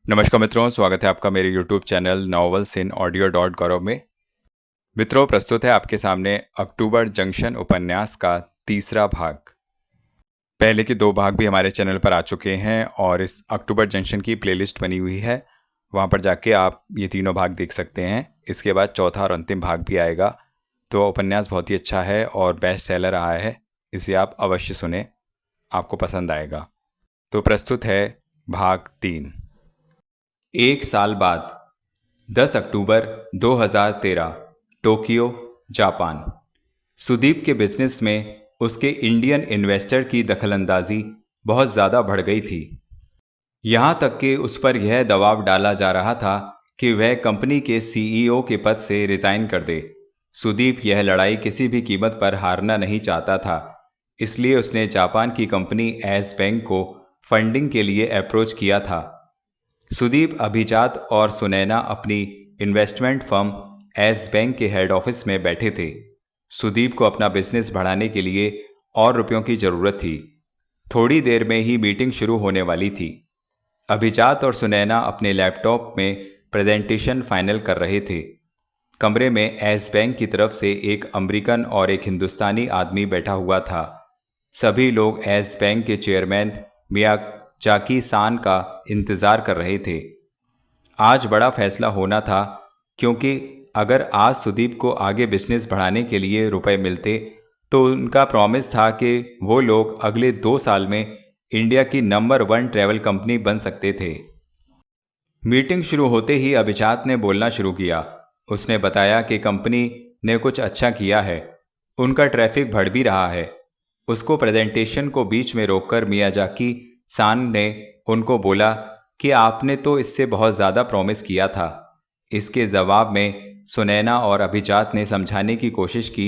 नमस्कार मित्रों, स्वागत है आपका मेरे YouTube channel novels in audio dot Gaurav में। मित्रों, प्रस्तुत है आपके सामने अक्टूबर जंक्शन उपन्यास का तीसरा भाग। पहले के दो भाग भी हमारे चैनल पर आ चुके हैं और इस अक्टूबर जंक्शन की प्लेलिस्ट बनी हुई है, वहाँ पर जाके आप ये तीनों भाग देख सकते हैं। इसके बाद चौथा और अंतिम भाग भी आएगा। तो उपन्यास बहुत ही अच्छा है और बेस्ट सेलर रहा है, इसे आप अवश्य सुने, आपको पसंद आएगा। तो प्रस्तुत है भाग 3। एक साल बाद 10 अक्टूबर 2013, टोक्यो, जापान। सुदीप के बिजनेस में उसके इंडियन इन्वेस्टर की दखलंदाजी बहुत ज़्यादा बढ़ गई थी। यहाँ तक कि उस पर यह दबाव डाला जा रहा था कि वह कंपनी के सीईओ के पद से रिज़ाइन कर दे। सुदीप यह लड़ाई किसी भी कीमत पर हारना नहीं चाहता था, इसलिए उसने जापान की कंपनी एस बैंक को फंडिंग के लिए अप्रोच किया था। सुदीप, अभिजात और सुनैना अपनी इन्वेस्टमेंट फर्म एस बैंक के हेड ऑफिस में बैठे थे। सुदीप को अपना बिजनेस बढ़ाने के लिए और रुपयों की ज़रूरत थी। थोड़ी देर में ही मीटिंग शुरू होने वाली थी। अभिजात और सुनैना अपने लैपटॉप में प्रेजेंटेशन फाइनल कर रहे थे। कमरे में एस बैंक की तरफ से एक अमेरिकन और एक हिंदुस्तानी आदमी बैठा हुआ था। सभी लोग एस बैंक के चेयरमैन मियाजाकी सान का इंतज़ार कर रहे थे। आज बड़ा फैसला होना था, क्योंकि अगर आज सुदीप को आगे बिजनेस बढ़ाने के लिए रुपए मिलते तो उनका प्रॉमिस था कि वो लोग अगले 2 साल में इंडिया की नंबर 1 ट्रैवल कंपनी बन सकते थे। मीटिंग शुरू होते ही अभिजात ने बोलना शुरू किया। उसने बताया कि कंपनी ने कुछ अच्छा किया है, उनका ट्रैफिक बढ़ भी रहा है। उसको प्रेजेंटेशन को बीच में रोककर मियाजाकी सान ने उनको बोला कि आपने तो इससे बहुत ज़्यादा प्रॉमिस किया था। इसके जवाब में सुनैना और अभिजात ने समझाने की कोशिश की,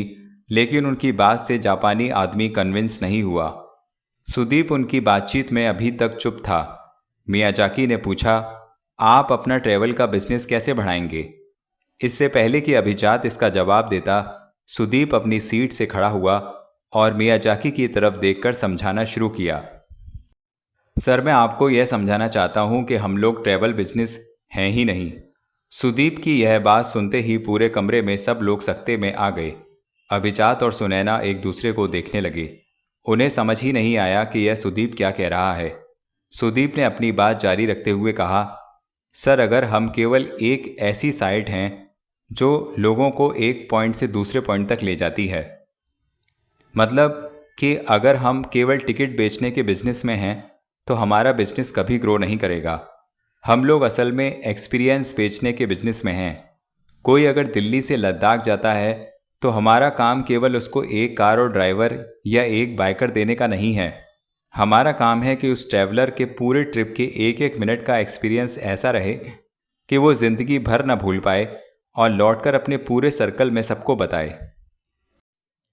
लेकिन उनकी बात से जापानी आदमी कन्विंस नहीं हुआ। सुदीप उनकी बातचीत में अभी तक चुप था। मियाजाकी ने पूछा, आप अपना ट्रैवल का बिजनेस कैसे बढ़ाएंगे? इससे पहले कि अभिजात इसका जवाब देता, सुदीप अपनी सीट से खड़ा हुआ और मियाजाकी की तरफ देखकर समझाना शुरू किया। सर, मैं आपको यह समझाना चाहता हूं कि हम लोग ट्रैवल बिजनेस हैं ही नहीं। सुदीप की यह बात सुनते ही पूरे कमरे में सब लोग सकते में आ गए। अभिजात और सुनैना एक दूसरे को देखने लगे। उन्हें समझ ही नहीं आया कि यह सुदीप क्या कह रहा है। सुदीप ने अपनी बात जारी रखते हुए कहा, सर, अगर हम केवल एक ऐसी साइट हैं जो लोगों को एक पॉइंट से दूसरे पॉइंट तक ले जाती है, मतलब कि अगर हम केवल टिकट बेचने के बिजनेस में हैं तो हमारा बिजनेस कभी ग्रो नहीं करेगा। हम लोग असल में एक्सपीरियंस बेचने के बिजनेस में हैं। कोई अगर दिल्ली से लद्दाख जाता है तो हमारा काम केवल उसको एक कार और ड्राइवर या एक बाइकर देने का नहीं है। हमारा काम है कि उस ट्रैवलर के पूरे ट्रिप के एक एक मिनट का एक्सपीरियंस ऐसा रहे कि वो ज़िंदगी भर ना भूल पाए और लौटकर अपने पूरे सर्कल में सबको बताए।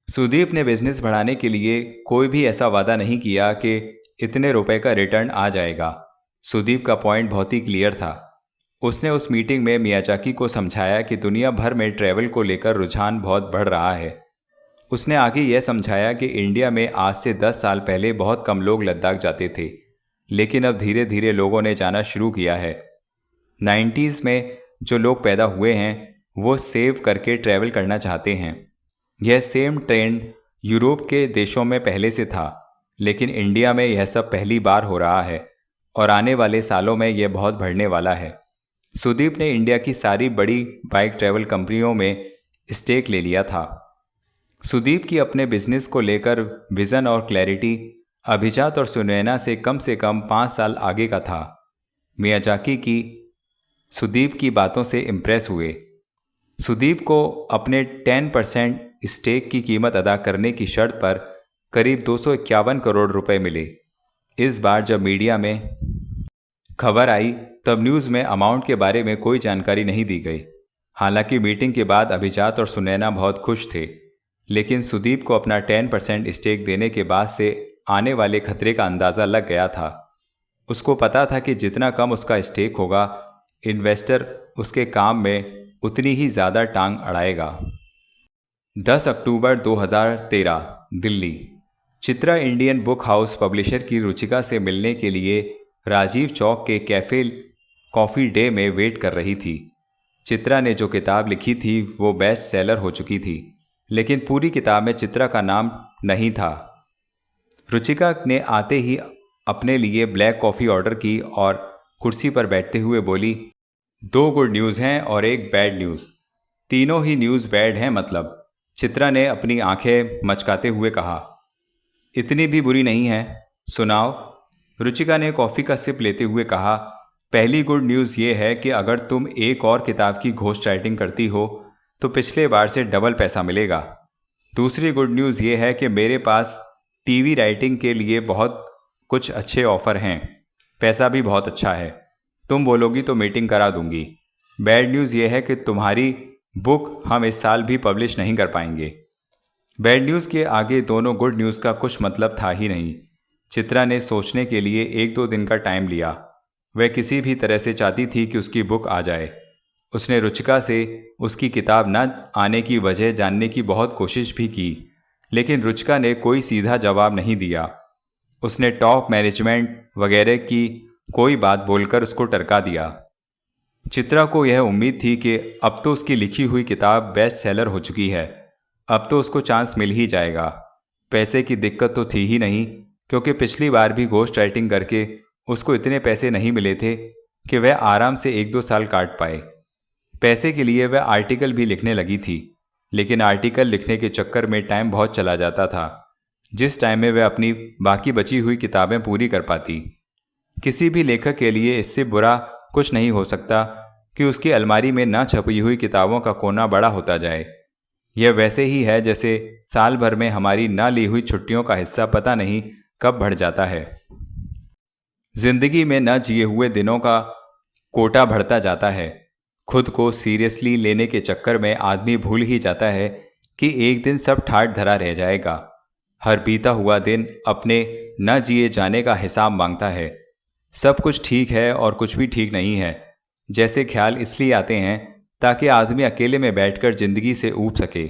सुदीप ने बिजनेस बढ़ाने के लिए कोई भी ऐसा वादा नहीं किया कि इतने रुपए का रिटर्न आ जाएगा। सुदीप का पॉइंट बहुत ही क्लियर था। उसने उस मीटिंग में मियाजाकी को समझाया कि दुनिया भर में ट्रैवल को लेकर रुझान बहुत बढ़ रहा है। उसने आगे यह समझाया कि इंडिया में आज से 10 साल पहले बहुत कम लोग लद्दाख जाते थे, लेकिन अब धीरे धीरे लोगों ने जाना शुरू किया है। 90s में जो लोग पैदा हुए हैं वो सेव करके ट्रैवल करना चाहते हैं। यह सेम ट्रेंड यूरोप के देशों में पहले से था, लेकिन इंडिया में यह सब पहली बार हो रहा है और आने वाले सालों में यह बहुत बढ़ने वाला है। सुदीप ने इंडिया की सारी बड़ी बाइक ट्रैवल कंपनियों में स्टेक ले लिया था। सुदीप की अपने बिजनेस को लेकर विज़न और क्लैरिटी अभिजात और सुनैना से कम 5 साल आगे का था। मियाजाकी की सुदीप की बातों से इम्प्रेस हुए। सुदीप को अपने 10% स्टेक की कीमत अदा करने की शर्त पर करीब 251 करोड़ रुपए मिले। इस बार जब मीडिया में खबर आई तब न्यूज़ में अमाउंट के बारे में कोई जानकारी नहीं दी गई। हालांकि मीटिंग के बाद अभिजात और सुनैना बहुत खुश थे, लेकिन सुदीप को अपना 10% स्टेक देने के बाद से आने वाले खतरे का अंदाज़ा लग गया था। उसको पता था कि जितना कम उसका स्टेक होगा, इन्वेस्टर उसके काम में उतनी ही ज़्यादा टांग अड़ाएगा। 10 अक्टूबर 2013, Delhi. Chitra Indian book house publisher की रुचिका से मिलने के लिए राजीव चौक के कैफ़े कॉफ़ी डे में वेट कर रही थी। चित्रा ने जो किताब लिखी थी वो बेस्ट सेलर हो चुकी थी, लेकिन पूरी किताब में चित्रा का नाम नहीं था। रुचिका ने आते ही अपने लिए ब्लैक कॉफ़ी ऑर्डर की और कुर्सी पर बैठते हुए बोली, 2 गुड न्यूज़ हैं और एक बैड न्यूज़। तीनों ही न्यूज़ बैड हैं मतलब। चित्रा ने अपनी आंखें मचकाते हुए कहा, इतनी भी बुरी नहीं है, सुनाओ। रुचिका ने कॉफ़ी का सिप लेते हुए कहा, पहली गुड न्यूज़ ये है कि अगर तुम एक और किताब की घोस्ट राइटिंग करती हो तो पिछले बार से डबल पैसा मिलेगा। दूसरी गुड न्यूज़ ये है कि मेरे पास टीवी राइटिंग के लिए बहुत कुछ अच्छे ऑफ़र हैं, पैसा भी बहुत अच्छा है। तुम बोलोगी तो मीटिंग करा दूंगी। बैड न्यूज़ ये है कि तुम्हारी बुक हम इस साल भी पब्लिश नहीं कर पाएंगे। बैड न्यूज़ के आगे दोनों गुड न्यूज़ का कुछ मतलब था ही नहीं। चित्रा ने सोचने के लिए 1-2 दिन का टाइम लिया। वह किसी भी तरह से चाहती थी कि उसकी बुक आ जाए। उसने रुचिका से उसकी किताब न आने की वजह जानने की बहुत कोशिश भी की, लेकिन रुचिका ने कोई सीधा जवाब नहीं दिया। उसने टॉप मैनेजमेंट वगैरह की कोई बात बोलकर उसको टरका दिया। चित्रा को यह उम्मीद थी कि अब तो उसकी लिखी हुई किताब बेस्ट सेलर हो चुकी है, अब तो उसको चांस मिल ही जाएगा। पैसे की दिक्कत तो थी ही नहीं, क्योंकि पिछली बार भी घोस्ट राइटिंग करके उसको इतने पैसे नहीं मिले थे कि वह आराम से 1-2 साल काट पाए। पैसे के लिए वह आर्टिकल भी लिखने लगी थी, लेकिन आर्टिकल लिखने के चक्कर में टाइम बहुत चला जाता था, जिस टाइम में वह अपनी बाकी बची हुई किताबें पूरी कर पाती। किसी भी लेखक के लिए इससे बुरा कुछ नहीं हो सकता कि उसकी अलमारी में न छपी हुई किताबों का कोना बड़ा होता जाए। यह वैसे ही है जैसे साल भर में हमारी न ली हुई छुट्टियों का हिस्सा पता नहीं कब बढ़ जाता है। जिंदगी में न जिए हुए दिनों का कोटा बढ़ता जाता है। खुद को सीरियसली लेने के चक्कर में आदमी भूल ही जाता है कि एक दिन सब ठाट धरा रह जाएगा। हर बीता हुआ दिन अपने न जिए जाने का हिसाब मांगता है। सब कुछ ठीक है और कुछ भी ठीक नहीं है जैसे ख्याल इसलिए आते हैं ताकि आदमी अकेले में बैठकर जिंदगी से ऊब सके,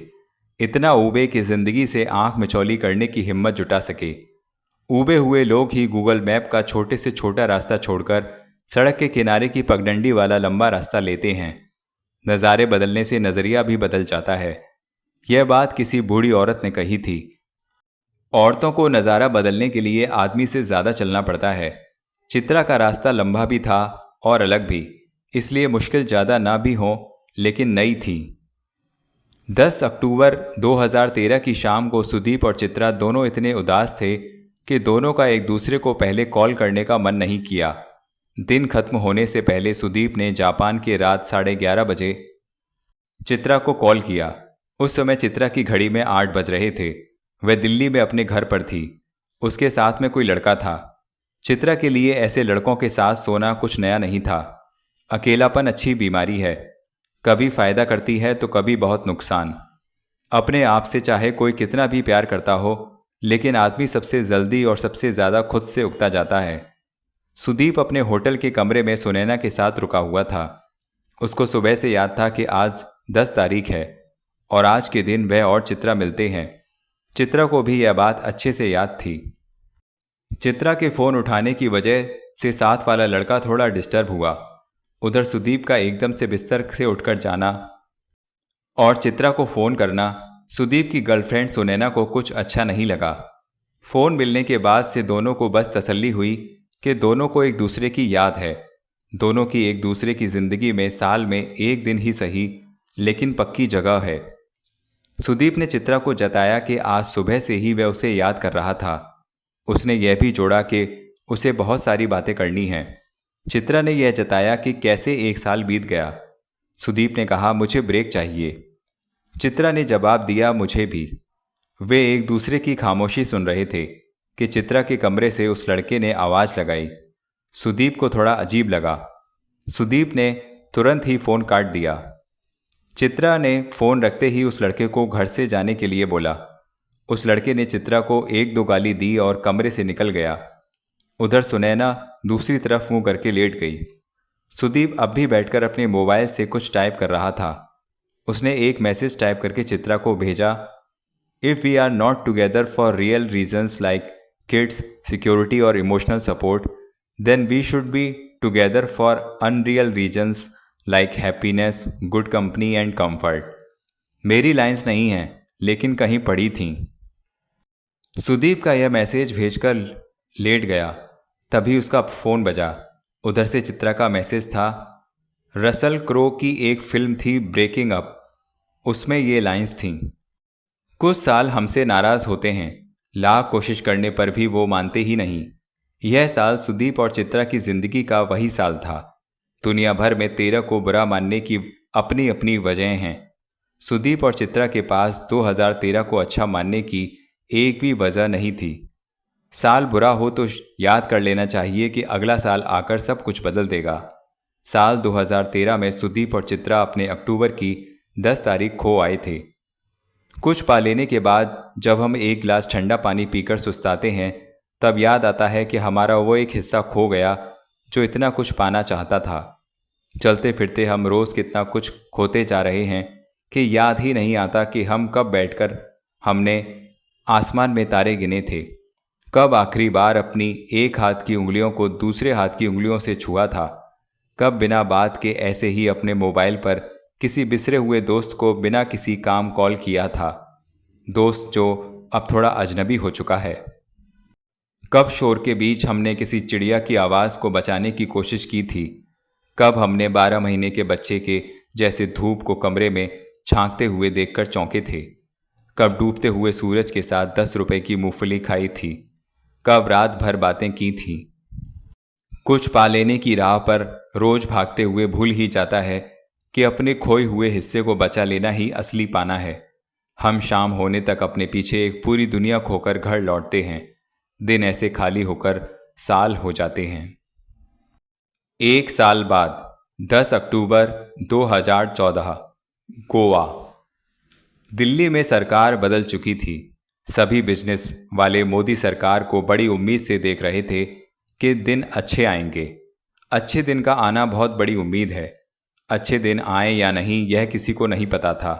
इतना ऊबे कि जिंदगी से आंख मिचौली करने की हिम्मत जुटा सके। ऊबे हुए लोग ही गूगल मैप का छोटे से छोटा रास्ता छोड़कर सड़क के किनारे की पगडंडी वाला लंबा रास्ता लेते हैं। नज़ारे बदलने से नज़रिया भी बदल जाता है। यह बात किसी बूढ़ी औरत ने कही थी। औरतों को नज़ारा बदलने के लिए आदमी से ज़्यादा चलना पड़ता है। चित्रा का रास्ता लंबा भी था और अलग भी, इसलिए मुश्किल ज़्यादा ना भी हो, लेकिन नई थी। 10 अक्टूबर 2013 की शाम को सुदीप और चित्रा दोनों इतने उदास थे कि दोनों का एक दूसरे को पहले कॉल करने का मन नहीं किया। दिन खत्म होने से पहले सुदीप ने जापान की रात 11:30 बजे चित्रा को कॉल किया। उस समय चित्रा की घड़ी में 8 बज रहे थे। वह दिल्ली में अपने घर पर थी। उसके साथ में कोई लड़का था। चित्रा के लिए ऐसे लड़कों के साथ सोना कुछ नया नहीं था। अकेलापन अच्छी बीमारी है, कभी फायदा करती है तो कभी बहुत नुकसान। अपने आप से चाहे कोई कितना भी प्यार करता हो, लेकिन आदमी सबसे जल्दी और सबसे ज़्यादा खुद से उकता जाता है। सुदीप अपने होटल के कमरे में सुनैना के साथ रुका हुआ था। उसको सुबह से याद था कि आज 10 तारीख है और आज के दिन वह और चित्रा मिलते हैं। चित्रा को भी यह बात अच्छे से याद थी। चित्रा के फ़ोन उठाने की वजह से साथ वाला लड़का थोड़ा डिस्टर्ब हुआ। उधर सुदीप का एकदम से बिस्तर से उठकर जाना और चित्रा को फ़ोन करना सुदीप की गर्लफ्रेंड सुनैना को कुछ अच्छा नहीं लगा। फ़ोन मिलने के बाद से दोनों को बस तसल्ली हुई कि दोनों को एक दूसरे की याद है। दोनों की एक दूसरे की ज़िंदगी में साल में एक दिन ही सही, लेकिन पक्की जगह है। सुदीप ने चित्रा को जताया कि आज सुबह से ही वह उसे याद कर रहा था। उसने यह भी जोड़ा कि उसे बहुत सारी बातें करनी हैं। चित्रा ने यह जताया कि कैसे 1 साल बीत गया। सुदीप ने कहा, मुझे ब्रेक चाहिए। चित्रा ने जवाब दिया, मुझे भी। वे एक दूसरे की खामोशी सुन रहे थे कि चित्रा के कमरे से उस लड़के ने आवाज़ लगाई। सुदीप को थोड़ा अजीब लगा। सुदीप ने तुरंत ही फ़ोन काट दिया। चित्रा ने फ़ोन रखते ही उस लड़के को घर से जाने के लिए बोला। उस लड़के ने चित्रा को 1-2 गाली दी और कमरे से निकल गया। उधर सुनैना दूसरी तरफ मुंह करके लेट गई। सुदीप अब भी बैठकर अपने मोबाइल से कुछ टाइप कर रहा था। उसने एक मैसेज टाइप करके चित्रा को भेजा, if we are not together for real reasons like kids, security और emotional support, then we should be together for unreal reasons like happiness, good company and comfort. मेरी लाइंस नहीं हैं, लेकिन कहीं पढ़ी थीं। सुदीप का यह मैसेज भेजकर लेट गया, तभी उसका फ़ोन बजा। उधर से चित्रा का मैसेज था। रसल क्रो की एक फिल्म थी ब्रेकिंग अप, उसमें ये लाइंस थीं। कुछ साल हमसे नाराज़ होते हैं, लाख कोशिश करने पर भी वो मानते ही नहीं। यह साल सुदीप और चित्रा की जिंदगी का वही साल था। दुनिया भर में 13 को बुरा मानने की अपनी अपनी वजह हैं। सुदीप और चित्रा के पास 2013 को अच्छा मानने की एक भी वजह नहीं थी। साल बुरा हो तो याद कर लेना चाहिए कि अगला साल आकर सब कुछ बदल देगा। साल 2013 में सुदीप और चित्रा अपने अक्टूबर की 10 तारीख खो आए थे। कुछ पा लेने के बाद जब हम एक गिलास ठंडा पानी पीकर सुस्ताते हैं, तब याद आता है कि हमारा वो एक हिस्सा खो गया जो इतना कुछ पाना चाहता था। चलते फिरते हम रोज़ कितना कुछ खोते जा रहे हैं कि याद ही नहीं आता कि हम कब बैठकर हमने आसमान में तारे गिने थे, कब आखिरी बार अपनी एक हाथ की उंगलियों को दूसरे हाथ की उंगलियों से छुआ था, कब बिना बात के ऐसे ही अपने मोबाइल पर किसी बिसरे हुए दोस्त को बिना किसी काम कॉल किया था, दोस्त जो अब थोड़ा अजनबी हो चुका है। कब शोर के बीच हमने किसी चिड़िया की आवाज़ को बचाने की कोशिश की थी, कब हमने 12 महीने के बच्चे के जैसे धूप को कमरे में झांकते हुए देखकर चौंके थे, कब डूबते हुए सूरज के साथ 10 रुपए की मूंगफली खाई थी, कब रात भर बातें की थी। कुछ पा लेने की राह पर रोज भागते हुए भूल ही जाता है कि अपने खोए हुए हिस्से को बचा लेना ही असली पाना है। हम शाम होने तक अपने पीछे एक पूरी दुनिया खोकर घर लौटते हैं। दिन ऐसे खाली होकर साल हो जाते हैं। एक साल बाद 10 अक्टूबर 2014, गोवा। दिल्ली में सरकार बदल चुकी थी। सभी बिजनेस वाले मोदी सरकार को बड़ी उम्मीद से देख रहे थे कि दिन अच्छे आएंगे। अच्छे दिन का आना बहुत बड़ी उम्मीद है। अच्छे दिन आए या नहीं यह किसी को नहीं पता था।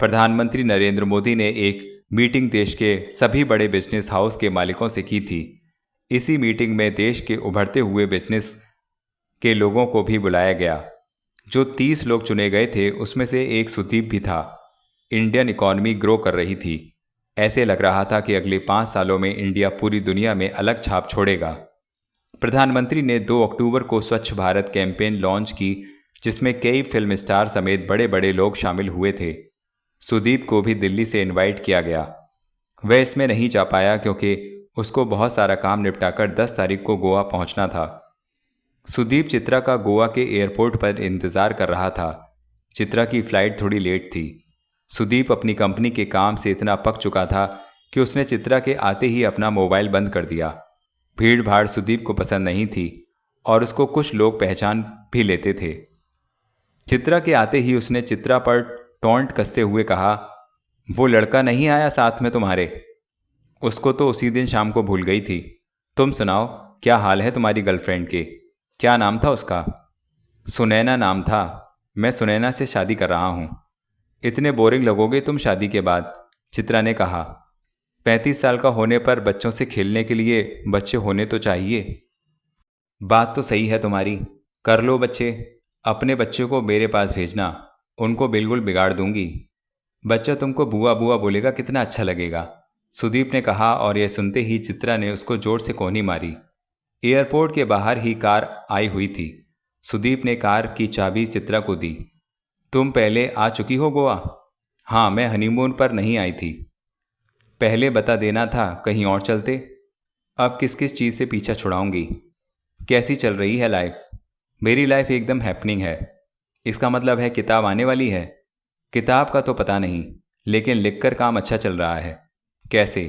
प्रधानमंत्री नरेंद्र मोदी ने एक मीटिंग देश के सभी बड़े बिजनेस हाउस के मालिकों से की थी। इसी मीटिंग में देश के उभरते हुए बिजनेस के लोगों को भी बुलाया गया। जो 30 लोग चुने गए थे उसमें से एक सुदीप भी था। इंडियन इकॉनमी ग्रो कर रही थी। ऐसे लग रहा था कि अगले 5 सालों में इंडिया पूरी दुनिया में अलग छाप छोड़ेगा। प्रधानमंत्री ने 2 अक्टूबर को स्वच्छ भारत कैंपेन लॉन्च की, जिसमें कई फिल्म स्टार समेत बड़े बड़े लोग शामिल हुए थे। सुदीप को भी दिल्ली से इनवाइट किया गया। वह इसमें नहीं जा पाया क्योंकि उसको बहुत सारा काम निपटाकर 10 तारीख को गोवा पहुंचना था। सुदीप चित्रा का गोवा के एयरपोर्ट पर इंतज़ार कर रहा था। चित्रा की फ़्लाइट थोड़ी लेट थी। सुदीप अपनी कंपनी के काम से इतना पक चुका था कि उसने चित्रा के आते ही अपना मोबाइल बंद कर दिया। भीड़ भाड़ सुदीप को पसंद नहीं थी और उसको कुछ लोग पहचान भी लेते थे। चित्रा के आते ही उसने चित्रा पर टॉन्ट कसते हुए कहा, वो लड़का नहीं आया साथ में तुम्हारे? उसको तो उसी दिन शाम को भूल गई थी। तुम सुनाओ, क्या हाल है तुम्हारी गर्लफ्रेंड के? क्या नाम था उसका? सुनैना नाम था। मैं सुनैना से शादी कर रहा हूँ। इतने बोरिंग लगोगे तुम शादी के बाद, चित्रा ने कहा। 35 साल का होने पर बच्चों से खेलने के लिए बच्चे होने तो चाहिए। बात तो सही है तुम्हारी, कर लो बच्चे। अपने बच्चों को मेरे पास भेजना, उनको बिल्कुल बिगाड़ दूंगी। बच्चा तुमको बुआ बुआ बोलेगा, कितना अच्छा लगेगा, सुदीप ने कहा। और यह सुनते ही चित्रा ने उसको जोर से कोहनी मारी। एयरपोर्ट के बाहर ही कार आई हुई थी। सुदीप ने कार की चाबी चित्रा को दी। तुम पहले आ चुकी हो गोवा? हाँ, मैं हनीमून पर नहीं आई थी। पहले बता देना था, कहीं और चलते। अब किस किस चीज़ से पीछा छुड़ाऊंगी। कैसी चल रही है लाइफ? मेरी लाइफ एकदम हैपनिंग है। इसका मतलब है किताब आने वाली है? किताब का तो पता नहीं, लेकिन लिखकर काम अच्छा चल रहा है। कैसे?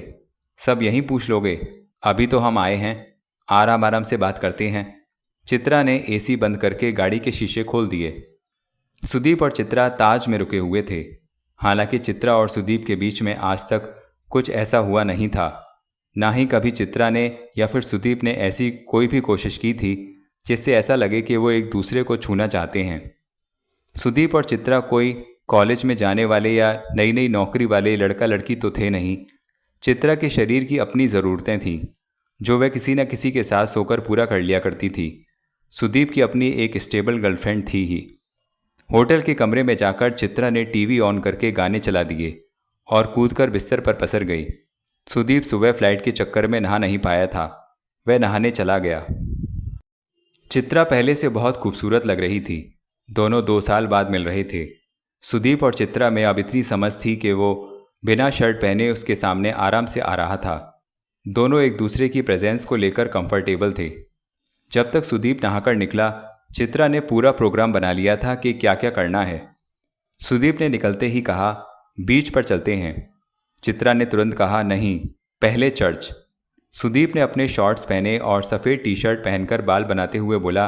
सब यहीं पूछ लोगे? अभी तो हम आए हैं, आराम आराम से बात करते हैं। चित्रा ने एसी बंद करके गाड़ी के शीशे खोल दिए। सुदीप और चित्रा ताज में रुके हुए थे। हालांकि चित्रा और सुदीप के बीच में आज तक कुछ ऐसा हुआ नहीं था। ना ही कभी चित्रा ने या फिर सुदीप ने ऐसी कोई भी कोशिश की थी जिससे ऐसा लगे कि वो एक दूसरे को छूना चाहते हैं। सुदीप और चित्रा कोई कॉलेज में जाने वाले या नई नई नौकरी वाले लड़का लड़की तो थे नहीं। चित्रा के शरीर की अपनी ज़रूरतें थीं जो वह किसी न किसी के साथ सोकर पूरा कर लिया करती थी। सुदीप की अपनी एक स्टेबल गर्लफ्रेंड थी ही। होटल के कमरे में जाकर चित्रा ने टीवी ऑन करके गाने चला दिए और कूदकर बिस्तर पर पसर गई। सुदीप सुबह फ्लाइट के चक्कर में नहा नहीं पाया था, वह नहाने चला गया। चित्रा पहले से बहुत खूबसूरत लग रही थी। दोनों 2 साल बाद मिल रहे थे। सुदीप और चित्रा में अब इतनी समझ थी कि वो बिना शर्ट पहने उसके सामने आराम से आ रहा था। दोनों एक दूसरे की प्रेजेंस को लेकर कंफर्टेबल थे। जब तक सुदीप नहाकर निकला, चित्रा ने पूरा प्रोग्राम बना लिया था कि क्या क्या करना है। सुदीप ने निकलते ही कहा, बीच पर चलते हैं। चित्रा ने तुरंत कहा, नहीं, पहले चर्च। सुदीप ने अपने शॉर्ट्स पहने और सफ़ेद टी शर्ट पहनकर बाल बनाते हुए बोला,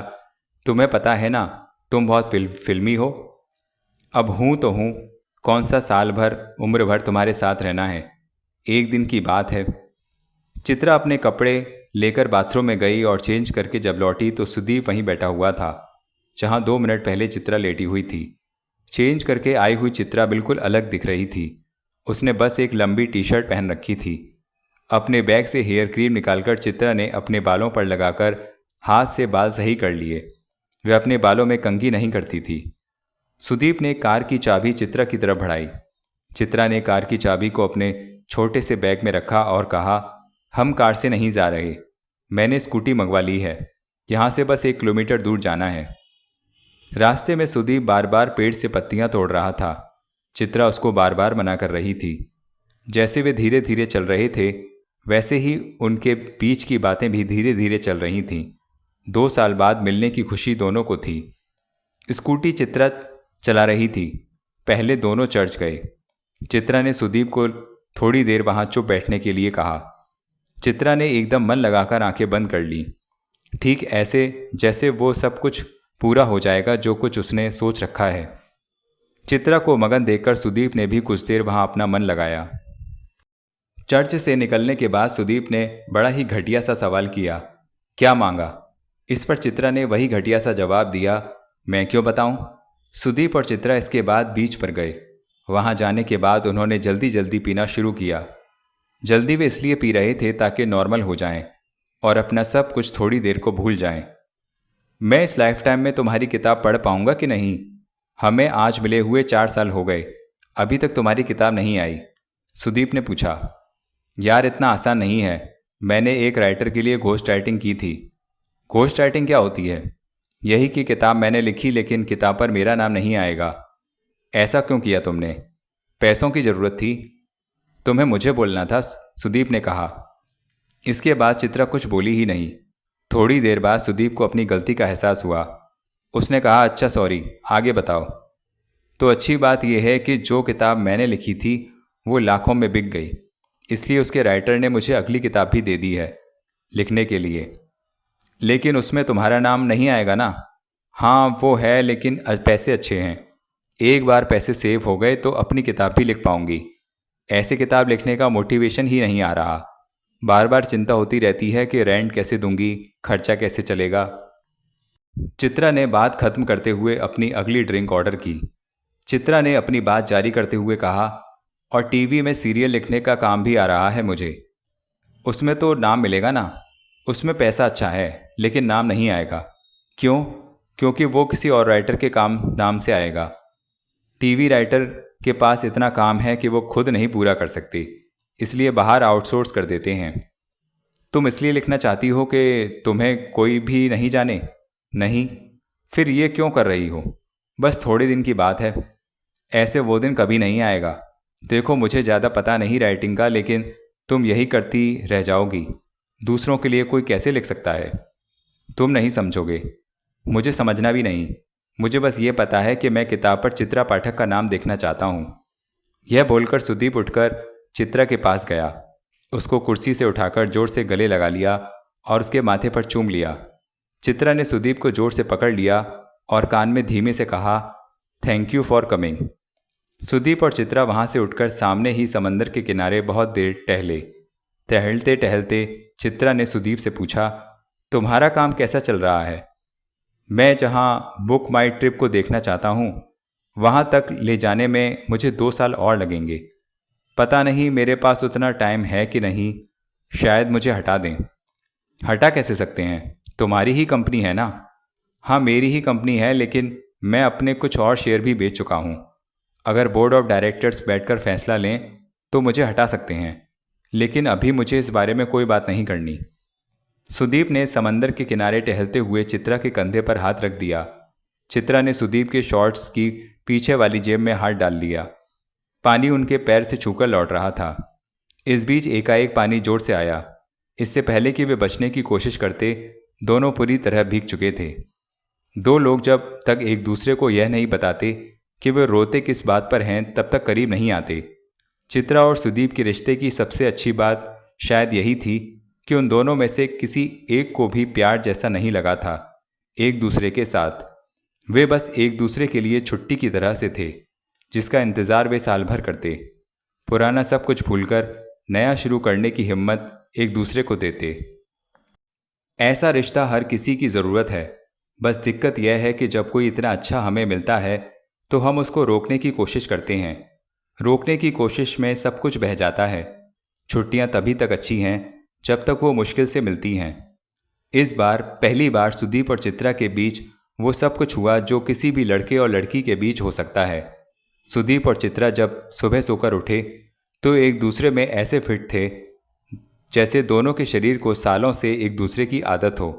तुम्हें पता है ना, तुम बहुत फिल्मी हो। अब हूँ तो हूँ, कौन सा साल भर उम्र भर तुम्हारे साथ रहना है, एक दिन की बात है। चित्रा अपने कपड़े लेकर बाथरूम में गई और चेंज करके जब लौटी तो सुदीप वहीं बैठा हुआ था जहाँ 2 मिनट पहले चित्रा लेटी हुई थी। चेंज करके आई हुई चित्रा बिल्कुल अलग दिख रही थी। उसने बस एक लंबी टी शर्ट पहन रखी थी। अपने बैग से हेयर क्रीम निकालकर चित्रा ने अपने बालों पर लगाकर हाथ से बाल सही कर लिए। वह अपने बालों में कंघी नहीं करती थी। सुदीप ने कार की चाबी चित्रा की तरफ बढ़ाई। चित्रा ने कार की चाबी को अपने छोटे से बैग में रखा और कहा, हम कार से नहीं जा रहे, मैंने स्कूटी मंगवा ली है, यहाँ से बस 1 किलोमीटर दूर जाना है। रास्ते में सुदीप बार बार पेड़ से पत्तियां तोड़ रहा था। चित्रा उसको बार बार मना कर रही थी। जैसे वे धीरे धीरे चल रहे थे वैसे ही उनके बीच की बातें भी धीरे धीरे चल रही थीं। 2 साल बाद मिलने की खुशी दोनों को थी। स्कूटी चित्रा चला रही थी। पहले दोनों चर्च गए। चित्रा ने सुदीप को थोड़ी देर वहां चुप बैठने के लिए कहा। चित्रा ने एकदम मन लगाकर आंखें बंद कर ली, ठीक ऐसे जैसे वो सब कुछ पूरा हो जाएगा जो कुछ उसने सोच रखा है। चित्रा को मगन देखकर सुदीप ने भी कुछ देर वहां अपना मन लगाया। चर्च से निकलने के बाद सुदीप ने बड़ा ही घटिया सा सवाल किया, क्या मांगा? इस पर चित्रा ने वही घटिया सा जवाब दिया, मैं क्यों बताऊं? सुदीप और चित्रा इसके बाद बीच पर गए। वहां जाने के बाद उन्होंने जल्दी जल्दी पीना शुरू किया। जल्दी वे इसलिए पी रहे थे ताकि नॉर्मल हो जाएं और अपना सब कुछ थोड़ी देर को भूल जाएं। मैं इस लाइफ टाइम में तुम्हारी किताब पढ़ पाऊंगा कि नहीं? हमें आज मिले हुए 4 साल हो गए, अभी तक तुम्हारी किताब नहीं आई। सुदीप ने पूछा। यार इतना आसान नहीं है। मैंने एक राइटर के लिए घोस्ट राइटिंग की थी। घोस्ट राइटिंग क्या होती है? यही कि किताब मैंने लिखी लेकिन किताब पर मेरा नाम नहीं आएगा। ऐसा क्यों किया तुमने? पैसों की ज़रूरत थी। तुम्हें मुझे बोलना था, सुदीप ने कहा। इसके बाद चित्रा कुछ बोली ही नहीं। थोड़ी देर बाद सुदीप को अपनी गलती का एहसास हुआ। उसने कहा, अच्छा सॉरी, आगे बताओ। तो अच्छी बात यह है कि जो किताब मैंने लिखी थी वो लाखों में बिक गई, इसलिए उसके राइटर ने मुझे अगली किताब भी दे दी है लिखने के लिए। लेकिन उसमें तुम्हारा नाम नहीं आएगा ना? हाँ वो है, लेकिन पैसे अच्छे हैं। एक बार पैसे सेव हो गए तो अपनी किताब भी लिख पाऊंगी। ऐसे किताब लिखने का मोटिवेशन ही नहीं आ रहा। बार बार चिंता होती रहती है कि रेंट कैसे दूंगी, खर्चा कैसे चलेगा। चित्रा ने बात खत्म करते हुए अपनी अगली ड्रिंक ऑर्डर की। चित्रा ने अपनी बात जारी करते हुए कहा, और टीवी में सीरियल लिखने का काम भी आ रहा है मुझे। उसमें तो नाम मिलेगा ना? उसमें पैसा अच्छा है लेकिन नाम नहीं आएगा। क्यों? क्योंकि वो किसी और राइटर के नाम से आएगा। टीवी राइटर के पास इतना काम है कि वो खुद नहीं पूरा कर सकते, इसलिए बाहर आउटसोर्स कर देते हैं। तुम इसलिए लिखना चाहती हो कि तुम्हें कोई भी नहीं जाने? नहीं। फिर ये क्यों कर रही हो? बस थोड़े दिन की बात है। ऐसे वो दिन कभी नहीं आएगा। देखो मुझे ज़्यादा पता नहीं राइटिंग का, लेकिन तुम यही करती रह जाओगी। दूसरों के लिए कोई कैसे लिख सकता है? तुम नहीं समझोगे, मुझे समझना भी नहीं। मुझे बस ये पता है कि मैं किताब पर चित्रा पाठक का नाम देखना चाहता हूँ। यह बोलकर सुदीप उठकर चित्रा के पास गया। उसको कुर्सी से उठाकर जोर से गले लगा लिया और उसके माथे पर चूम लिया। चित्रा ने सुदीप को जोर से पकड़ लिया और कान में धीमे से कहा, thank you for coming. Sudeep और चित्रा वहां से उठकर सामने ही समंदर के किनारे बहुत देर टहले। टहलते टहलते चित्रा ने सुदीप से पूछा, तुम्हारा काम कैसा चल रहा है? मैं जहां बुक माई ट्रिप को देखना चाहता हूं वहां तक ले जाने में मुझे 2 साल और लगेंगे। पता नहीं मेरे पास उतना टाइम है कि नहीं। शायद मुझे हटा दें। हटा कैसे सकते हैं? तुम्हारी ही कंपनी है ना। हाँ, मेरी ही कंपनी है, लेकिन मैं अपने कुछ और शेयर भी बेच चुका हूँ। अगर बोर्ड ऑफ डायरेक्टर्स बैठकर फैसला लें तो मुझे हटा सकते हैं, लेकिन अभी मुझे इस बारे में कोई बात नहीं करनी। सुदीप ने समंदर के किनारे टहलते हुए चित्रा के कंधे पर हाथ रख दिया। चित्रा ने सुदीप के शॉर्ट्स की पीछे वाली जेब में हाथ डाल लिया। पानी उनके पैर से छूकर लौट रहा था। इस बीच एकाएक पानी जोर से आया। इससे पहले कि वे बचने की कोशिश करते, दोनों पूरी तरह भीग चुके थे। दो लोग जब तक एक दूसरे को यह नहीं बताते कि वे रोते किस बात पर हैं, तब तक करीब नहीं आते। चित्रा और सुदीप के रिश्ते की सबसे अच्छी बात शायद यही थी कि उन दोनों में से किसी एक को भी प्यार जैसा नहीं लगा था एक दूसरे के साथ। वे बस एक दूसरे के लिए छुट्टी की तरह से थे, जिसका इंतज़ार वे साल भर करते। पुराना सब कुछ भूलकर नया शुरू करने की हिम्मत एक दूसरे को देते। ऐसा रिश्ता हर किसी की ज़रूरत है। बस दिक्कत यह है कि जब कोई इतना अच्छा हमें मिलता है तो हम उसको रोकने की कोशिश करते हैं। रोकने की कोशिश में सब कुछ बह जाता है। छुट्टियां तभी तक अच्छी हैं जब तक वो मुश्किल से मिलती हैं। इस बार पहली बार सुदीप और चित्रा के बीच वो सब कुछ हुआ जो किसी भी लड़के और लड़की के बीच हो सकता है। सुदीप और चित्रा जब सुबह सोकर उठे तो एक दूसरे में ऐसे फिट थे जैसे दोनों के शरीर को सालों से एक दूसरे की आदत हो।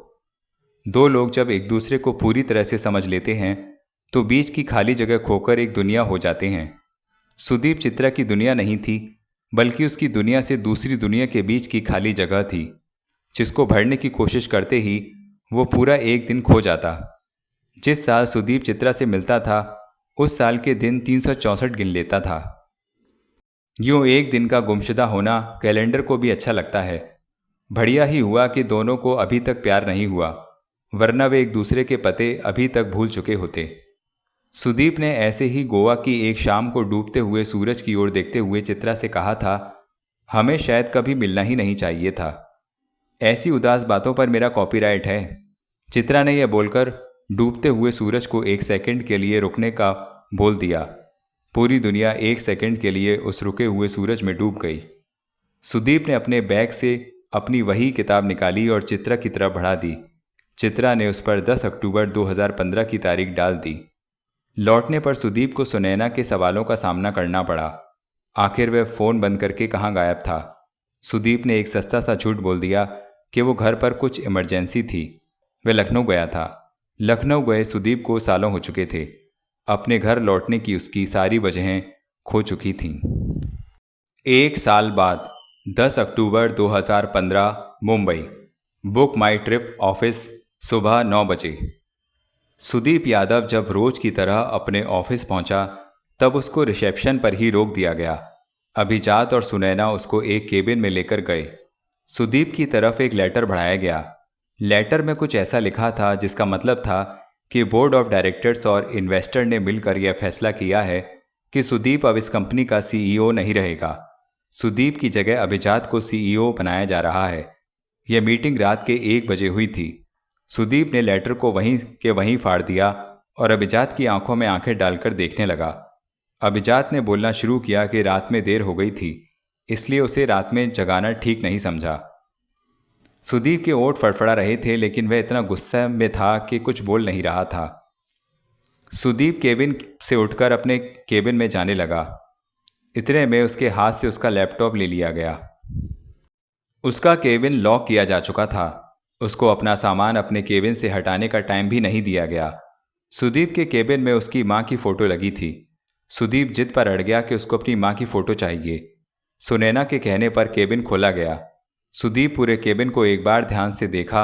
दो लोग जब एक दूसरे को पूरी तरह से समझ लेते हैं तो बीच की खाली जगह खोकर एक दुनिया हो जाते हैं। सुदीप चित्रा की दुनिया नहीं थी, बल्कि उसकी दुनिया से दूसरी दुनिया के बीच की खाली जगह थी, जिसको भरने की कोशिश करते ही वो पूरा एक दिन खो जाता। जिस साल सुदीप चित्रा से मिलता था, उस साल के दिन 364 गिन लेता था। यूं एक दिन का गुमशुदा होना कैलेंडर को भी अच्छा लगता है। बढ़िया ही हुआ कि दोनों को अभी तक प्यार नहीं हुआ, वरना वे एक दूसरे के पते अभी तक भूल चुके होते। सुदीप ने ऐसे ही गोवा की एक शाम को डूबते हुए सूरज की ओर देखते हुए चित्रा से कहा था, हमें शायद कभी मिलना ही नहीं चाहिए था। ऐसी उदास बातों पर मेरा कॉपीराइट है। चित्रा ने यह बोलकर डूबते हुए सूरज को एक सेकंड के लिए रुकने का बोल दिया। पूरी दुनिया एक सेकंड के लिए उस रुके हुए सूरज में डूब गई। सुदीप ने अपने बैग से अपनी वही किताब निकाली और चित्रा की तरफ बढ़ा दी। चित्रा ने उस पर 10 अक्टूबर 2015 की तारीख डाल दी। लौटने पर सुदीप को सुनैना के सवालों का सामना करना पड़ा। आखिर वह फ़ोन बंद करके कहाँ गायब था। सुदीप ने एक सस्ता सा झूठ बोल दिया कि वो घर पर कुछ इमरजेंसी थी। वह लखनऊ गया था। लखनऊ गए सुदीप को सालों हो चुके थे। अपने घर लौटने की उसकी सारी वजहें खो चुकी थीं। एक साल बाद 10 अक्टूबर 2015 मुंबई। बुक माई ट्रिप ऑफिस, सुबह 9 बजे। सुदीप यादव जब रोज की तरह अपने ऑफिस पहुंचा तब उसको रिसेप्शन पर ही रोक दिया गया। अभिजात और सुनैना उसको एक केबिन में लेकर गए। सुदीप की तरफ एक लेटर बढ़ाया गया। लेटर में कुछ ऐसा लिखा था जिसका मतलब था कि बोर्ड ऑफ डायरेक्टर्स और इन्वेस्टर ने मिलकर यह फैसला किया है कि सुदीप अब इस कंपनी का सीईओ नहीं रहेगा। सुदीप की जगह अभिजात को सीईओ बनाया जा रहा है। यह मीटिंग रात के 1 बजे हुई थी। सुदीप ने लेटर को वहीं के वहीं फाड़ दिया और अभिजात की आंखों में आंखें डालकर देखने लगा। अभिजात ने बोलना शुरू किया कि रात में देर हो गई थी, इसलिए उसे रात में जगाना ठीक नहीं समझा। सुदीप के ओंठ फड़फड़ा रहे थे, लेकिन वह इतना गुस्से में था कि कुछ बोल नहीं रहा था। सुदीप केबिन से उठकर अपने केबिन में जाने लगा। इतने में उसके हाथ से उसका लैपटॉप ले लिया गया। उसका केबिन लॉक किया जा चुका था। उसको अपना सामान अपने केबिन से हटाने का टाइम भी नहीं दिया गया। सुदीप के केबिन में उसकी माँ की फ़ोटो लगी थी। सुदीप जिद पर अड़ गया कि उसको अपनी माँ की फ़ोटो चाहिए। सुनैना के कहने पर केबिन खोला गया। सुदीप पूरे केबिन को एक बार ध्यान से देखा,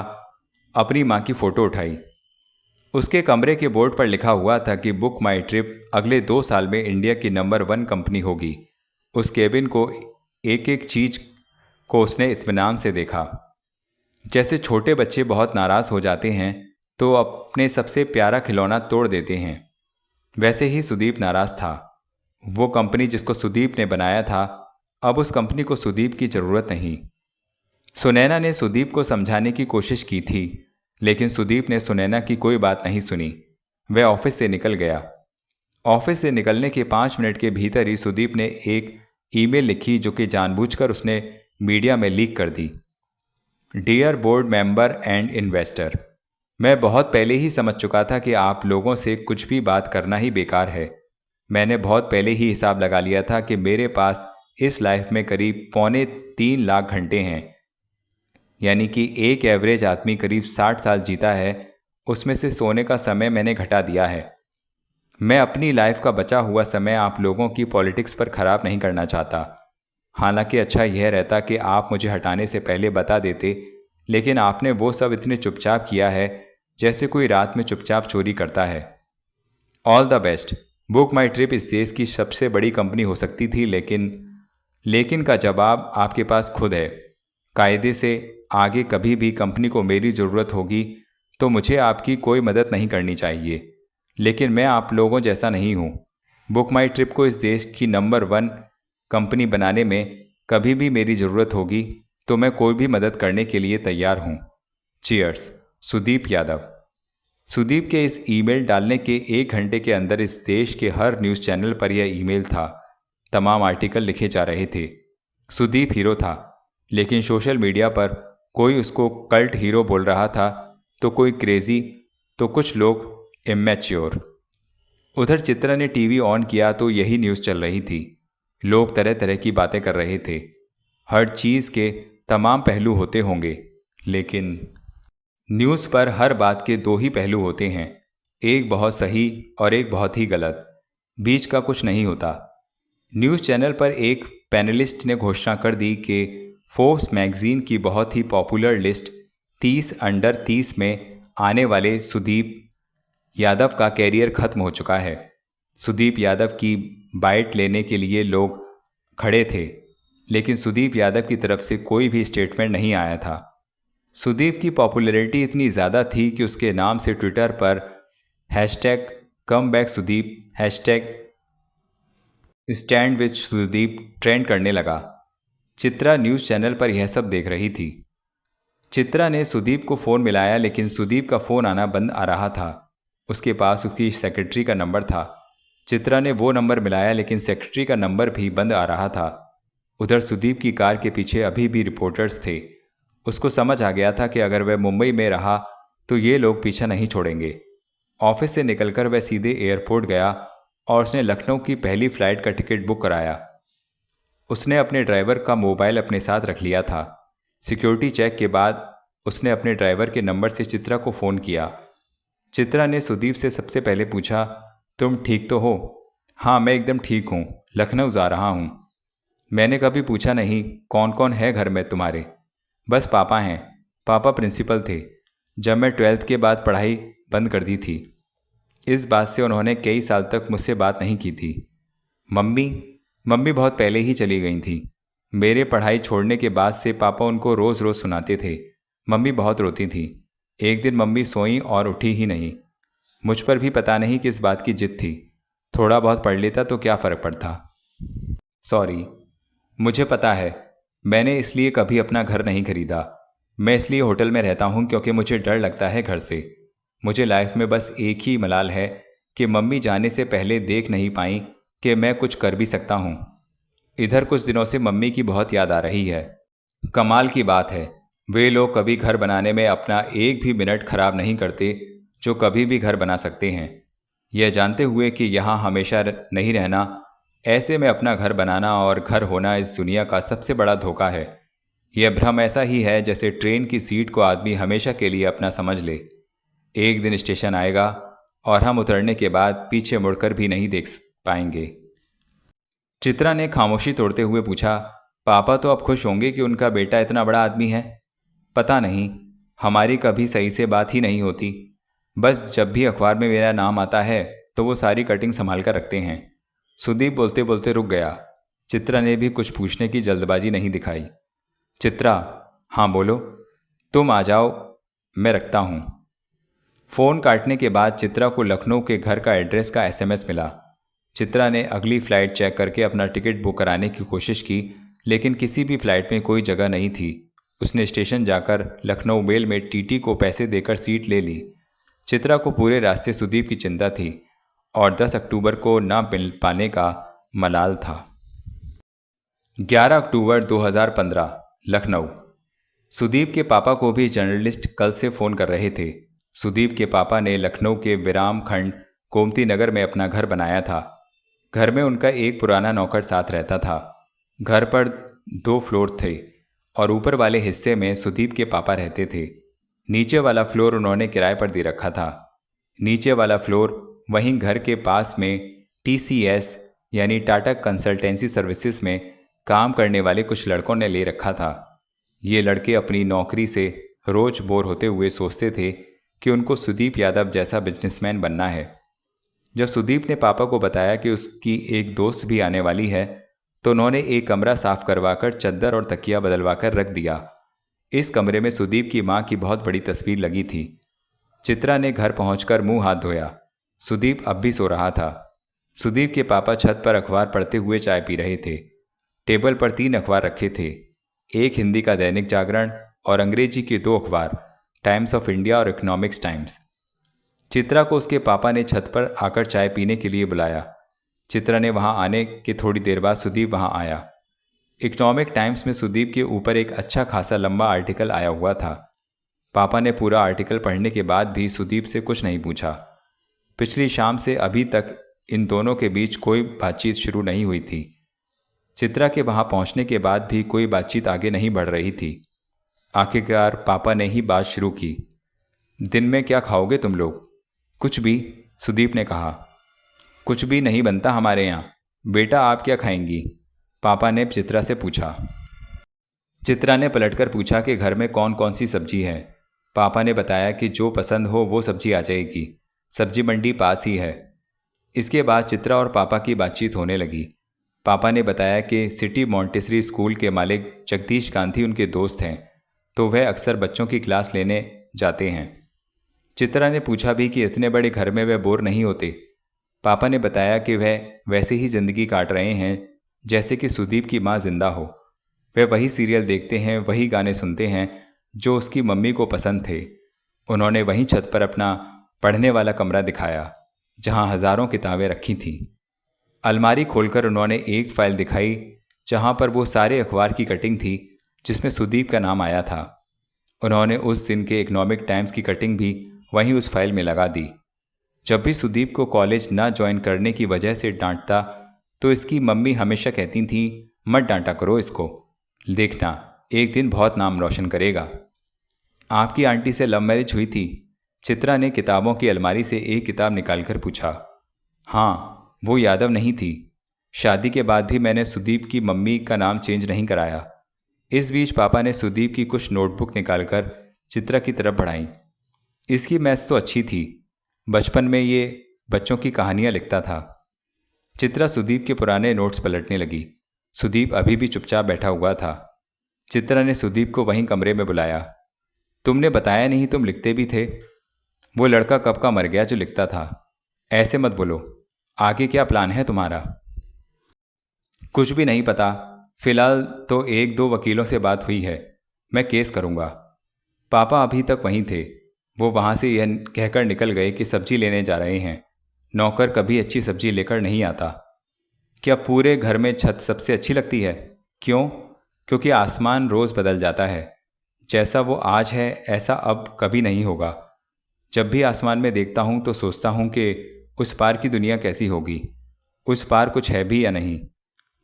अपनी माँ की फ़ोटो उठाई। उसके कमरे के बोर्ड पर लिखा हुआ था कि बुक माई ट्रिप अगले 2 साल में इंडिया की नंबर 1 कंपनी होगी। उस केबिन को एक एक चीज़ को उसने इत्मीनान से देखा। जैसे छोटे बच्चे बहुत नाराज़ हो जाते हैं तो अपने सबसे प्यारा खिलौना तोड़ देते हैं, वैसे ही सुदीप नाराज़ था। वो कंपनी जिसको सुदीप ने बनाया था, अब उस कंपनी को सुदीप की ज़रूरत नहीं। सुनैना ने सुदीप को समझाने की कोशिश की थी, लेकिन सुदीप ने सुनैना की कोई बात नहीं सुनी। वह ऑफिस से निकल गया। ऑफिस से निकलने के 5 मिनट के भीतर ही सुदीप ने एक ईमेल लिखी जो कि जानबूझकर उसने मीडिया में लीक कर दी। Dear board member and investor, मैं बहुत पहले ही समझ चुका था कि आप लोगों से कुछ भी बात करना ही बेकार है। मैंने बहुत पहले ही हिसाब लगा लिया था कि मेरे पास इस लाइफ में करीब 3.25 लाख घंटे हैं, यानी कि एक एवरेज आदमी करीब 60 साल जीता है, उसमें से सोने का समय मैंने घटा दिया है। मैं अपनी लाइफ का बचा हुआ समय आप लोगों की पॉलिटिक्स पर खराब नहीं करना चाहता। हालांकि अच्छा यह रहता कि आप मुझे हटाने से पहले बता देते, लेकिन आपने वो सब इतने चुपचाप किया है जैसे कोई रात में चुपचाप चोरी करता है। All the best. Book my trip इस देश की सबसे बड़ी कंपनी हो सकती थी, लेकिन का जवाब आपके पास खुद है। कायदे से आगे कभी भी कंपनी को मेरी ज़रूरत होगी तो मुझे आपकी कोई मदद नहीं करनी चाहिए, लेकिन मैं आप लोगों जैसा नहीं हूँ। बुक माई ट्रिप को इस देश की नंबर 1 कंपनी बनाने में कभी भी मेरी ज़रूरत होगी तो मैं कोई भी मदद करने के लिए तैयार हूँ। चीयर्स। सुदीप यादव। सुदीप के इस ईमेल डालने के 1 घंटे के अंदर इस देश के हर न्यूज़ चैनल पर यह ईमेल था। तमाम आर्टिकल लिखे जा रहे थे। सुदीप हीरो था, लेकिन सोशल मीडिया पर कोई उसको कल्ट हीरो बोल रहा था, तो कोई क्रेजी, तो कुछ लोग इमैच्योर। उधर चित्रा ने टीवी ऑन किया तो यही न्यूज़ चल रही थी। लोग तरह तरह की बातें कर रहे थे। हर चीज़ के तमाम पहलू होते होंगे, लेकिन न्यूज़ पर हर बात के 2 ही पहलू होते हैं, एक बहुत सही और एक बहुत ही गलत। बीच का कुछ नहीं होता। न्यूज़ चैनल पर एक पैनलिस्ट ने घोषणा कर दी कि फोर्ब्स मैगजीन की बहुत ही पॉपुलर लिस्ट 30 अंडर 30 में आने वाले सुदीप यादव का कैरियर खत्म हो चुका है। सुदीप यादव की बाइट लेने के लिए लोग खड़े थे, लेकिन सुदीप यादव की तरफ से कोई भी स्टेटमेंट नहीं आया था। सुदीप की पॉपुलैरिटी इतनी ज़्यादा थी कि उसके नाम से ट्विटर पर #कमबैकसुदीप, #स्टैंडविथसुदीप ट्रेंड करने लगा। चित्रा न्यूज़ चैनल पर यह सब देख रही थी। चित्रा ने सुदीप को फ़ोन मिलाया, लेकिन सुदीप का फ़ोन आना बंद आ रहा था। उसके पास उसकी सेक्रेटरी का नंबर था। चित्रा ने वो नंबर मिलाया, लेकिन सेक्रेटरी का नंबर भी बंद आ रहा था। उधर सुदीप की कार के पीछे अभी भी रिपोर्टर्स थे। उसको समझ आ गया था कि अगर वह मुंबई में रहा तो ये लोग पीछा नहीं छोड़ेंगे। ऑफिस से निकलकर वह सीधे एयरपोर्ट गया और उसने लखनऊ की पहली फ़्लाइट का टिकट बुक कराया। उसने अपने ड्राइवर का मोबाइल अपने साथ रख लिया था। सिक्योरिटी चेक के बाद उसने अपने ड्राइवर के नंबर से चित्रा को फ़ोन किया। चित्रा ने सुदीप से सबसे पहले पूछा, तुम ठीक तो हो? हाँ, मैं एकदम ठीक हूँ, लखनऊ जा रहा हूँ। मैंने कभी पूछा नहीं कौन कौन है घर में तुम्हारे? बस पापा हैं। पापा प्रिंसिपल थे जब मैं 12th के बाद पढ़ाई बंद कर दी थी। इस बात से उन्होंने कई साल तक मुझसे बात नहीं की थी। मम्मी बहुत पहले ही चली गई थी। मेरे पढ़ाई छोड़ने के बाद से पापा उनको रोज़ रोज़ सुनाते थे। मम्मी बहुत रोती थी। एक दिन मम्मी सोई और उठी ही नहीं। मुझ पर भी पता नहीं किस बात की जिद थी। थोड़ा बहुत पढ़ लेता तो क्या फ़र्क पड़ता। सॉरी, मुझे पता है। मैंने इसलिए कभी अपना घर नहीं खरीदा। मैं इसलिए होटल में रहता हूँ क्योंकि मुझे डर लगता है घर से। मुझे लाइफ में बस एक ही मलाल है कि मम्मी जाने से पहले देख नहीं पाई कि मैं कुछ कर भी सकता हूँ। इधर कुछ दिनों से मम्मी की बहुत याद आ रही है। कमाल की बात है, वे लोग कभी घर बनाने में अपना एक भी मिनट खराब नहीं करते जो कभी भी घर बना सकते हैं। यह जानते हुए कि यहाँ हमेशा नहीं रहना, ऐसे में अपना घर बनाना और घर होना इस दुनिया का सबसे बड़ा धोखा है। यह भ्रम ऐसा ही है जैसे ट्रेन की सीट को आदमी हमेशा के लिए अपना समझ ले। एक दिन स्टेशन आएगा और हम उतरने के बाद पीछे मुड़कर भी नहीं देख पाएंगे। चित्रा ने खामोशी तोड़ते हुए पूछा, पापा तो अब खुश होंगे कि उनका बेटा इतना बड़ा आदमी है। पता नहीं, हमारी कभी सही से बात ही नहीं होती। बस जब भी अखबार में मेरा नाम आता है तो वो सारी कटिंग संभाल कर रखते हैं। सुदीप बोलते बोलते रुक गया। चित्रा ने भी कुछ पूछने की जल्दबाजी नहीं दिखाई। चित्रा, हाँ बोलो। तुम आ जाओ, मैं रखता हूँ। फ़ोन काटने के बाद चित्रा को लखनऊ के घर का एड्रेस का SMS मिला। चित्रा ने अगली फ़्लाइट चेक करके अपना टिकट बुक कराने की कोशिश की, लेकिन किसी भी फ़्लाइट में कोई जगह नहीं थी। उसने स्टेशन जाकर लखनऊ मेल में TT को पैसे देकर सीट ले ली। चित्रा को पूरे रास्ते सुदीप की चिंता थी और 10 अक्टूबर को न मिल पाने का मलाल था। 11 अक्टूबर 2015, लखनऊ। सुदीप के पापा को भी जर्नलिस्ट कल से फ़ोन कर रहे थे। सुदीप के पापा ने लखनऊ के विराम खंड गोमती नगर में अपना घर बनाया था। घर में उनका एक पुराना नौकर साथ रहता था। घर पर 2 फ्लोर थे और ऊपर वाले हिस्से में सुदीप के पापा रहते थे। नीचे वाला फ्लोर उन्होंने किराए पर दे रखा था। नीचे वाला फ्लोर वहीं घर के पास में TCS यानी टाटा कंसल्टेंसी सर्विसेज में काम करने वाले कुछ लड़कों ने ले रखा था। ये लड़के अपनी नौकरी से रोज बोर होते हुए सोचते थे कि उनको सुदीप यादव जैसा बिजनेसमैन बनना है। जब सुदीप ने पापा को बताया कि उसकी एक दोस्त भी आने वाली है तो उन्होंने एक कमरा साफ करवाकर चद्दर और तकिया बदलवाकर रख दिया। इस कमरे में सुदीप की माँ की बहुत बड़ी तस्वीर लगी थी। चित्रा ने घर पहुंचकर मुंह हाथ धोया। सुदीप अब भी सो रहा था। सुदीप के पापा छत पर अखबार पढ़ते हुए चाय पी रहे थे। टेबल पर 3 अखबार रखे थे, एक हिंदी का दैनिक जागरण और अंग्रेजी के 2 अखबार, टाइम्स ऑफ इंडिया और इकोनॉमिक्स टाइम्स। चित्रा को उसके पापा ने छत पर आकर चाय पीने के लिए बुलाया। चित्रा ने वहां आने के थोड़ी देर बाद सुदीप वहां आया। इकोनॉमिक टाइम्स में सुदीप के ऊपर एक अच्छा खासा लंबा आर्टिकल आया हुआ था। पापा ने पूरा आर्टिकल पढ़ने के बाद भी सुदीप से कुछ नहीं पूछा। पिछली शाम से अभी तक इन दोनों के बीच कोई बातचीत शुरू नहीं हुई थी। चित्रा के वहां पहुंचने के बाद भी कोई बातचीत आगे नहीं बढ़ रही थी। आखिरकार पापा ने ही बात शुरू की। दिन में क्या खाओगे तुम लोग? कुछ भी, सुदीप ने कहा। कुछ भी नहीं बनता हमारे यहाँ। बेटा आप क्या खाएंगी? पापा ने चित्रा से पूछा। चित्रा ने पलटकर पूछा कि घर में कौन कौन सी सब्जी है। पापा ने बताया कि जो पसंद हो वो सब्जी आ जाएगी, सब्जी मंडी पास ही है। इसके बाद चित्रा और पापा की बातचीत होने लगी। पापा ने बताया कि सिटी मॉन्टेसरी स्कूल के मालिक जगदीश गांधी उनके दोस्त हैं, तो वह अक्सर बच्चों की क्लास लेने जाते हैं। चित्रा ने पूछा भी कि इतने बड़े घर में वह बोर नहीं होते। पापा ने बताया कि वह वैसे ही जिंदगी काट रहे हैं जैसे कि सुदीप की माँ जिंदा हो। वह वही सीरियल देखते हैं, वही गाने सुनते हैं जो उसकी मम्मी को पसंद थे। उन्होंने वहीं छत पर अपना पढ़ने वाला कमरा दिखाया जहां हजारों किताबें रखी थीं। अलमारी खोलकर उन्होंने एक फाइल दिखाई जहां पर वो सारे अखबार की कटिंग थी जिसमें सुदीप का नाम आया था। उन्होंने उस दिन के इकोनॉमिक टाइम्स की कटिंग भी वहीं उस फाइल में लगा दी। जब भी सुदीप को कॉलेज ना ज्वाइन करने की वजह से डांटता तो इसकी मम्मी हमेशा कहती थी, मत डांटा करो इसको, देखना एक दिन बहुत नाम रोशन करेगा। आपकी आंटी से लव मैरिज हुई थी? चित्रा ने किताबों की अलमारी से एक किताब निकालकर पूछा। हाँ, वो यादव नहीं थी। शादी के बाद भी मैंने सुदीप की मम्मी का नाम चेंज नहीं कराया। इस बीच पापा ने सुदीप की कुछ नोटबुक निकालकर चित्रा की तरफ बढ़ाई। इसकी मैथ्स तो अच्छी थी, बचपन में ये बच्चों की कहानियां लिखता था। चित्रा सुदीप के पुराने नोट्स पलटने लगी। सुदीप अभी भी चुपचाप बैठा हुआ था। चित्रा ने सुदीप को वहीं कमरे में बुलाया। तुमने बताया नहीं तुम लिखते भी थे। वो लड़का कब का मर गया जो लिखता था। ऐसे मत बोलो, आगे क्या प्लान है तुम्हारा? कुछ भी नहीं पता, फिलहाल तो 1-2 वकीलों से बात हुई है, मैं केस करूंगा। पापा अभी तक वहीं थे। वो वहां से यह कहकर निकल गए कि सब्जी लेने जा रहे हैं। नौकर कभी अच्छी सब्जी लेकर नहीं आता। क्या पूरे घर में छत सबसे अच्छी लगती है? क्यों? क्योंकि आसमान रोज बदल जाता है। जैसा वो आज है ऐसा अब कभी नहीं होगा। जब भी आसमान में देखता हूँ तो सोचता हूँ कि उस पार की दुनिया कैसी होगी, उस पार कुछ है भी या नहीं।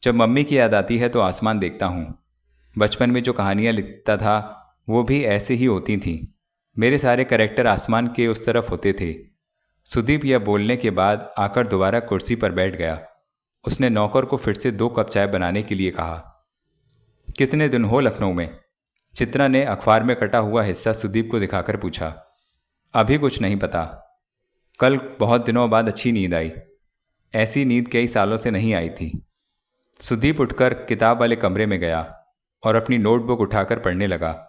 जब मम्मी की याद आती है तो आसमान देखता हूँ। बचपन में जो कहानियाँ लिखता था वो भी ऐसे ही होती थीं। मेरे सारे कैरेक्टर आसमान के उस तरफ होते थे। सुदीप यह बोलने के बाद आकर दोबारा कुर्सी पर बैठ गया। उसने नौकर को फिर से 2 कप चाय बनाने के लिए कहा। कितने दिन हो लखनऊ में? चित्रा ने अखबार में कटा हुआ हिस्सा सुदीप को दिखाकर पूछा। अभी कुछ नहीं पता। कल बहुत दिनों बाद अच्छी नींद आई। ऐसी नींद कई सालों से नहीं आई थी। सुदीप उठकर किताब वाले कमरे में गया और अपनी नोटबुक उठाकर पढ़ने लगा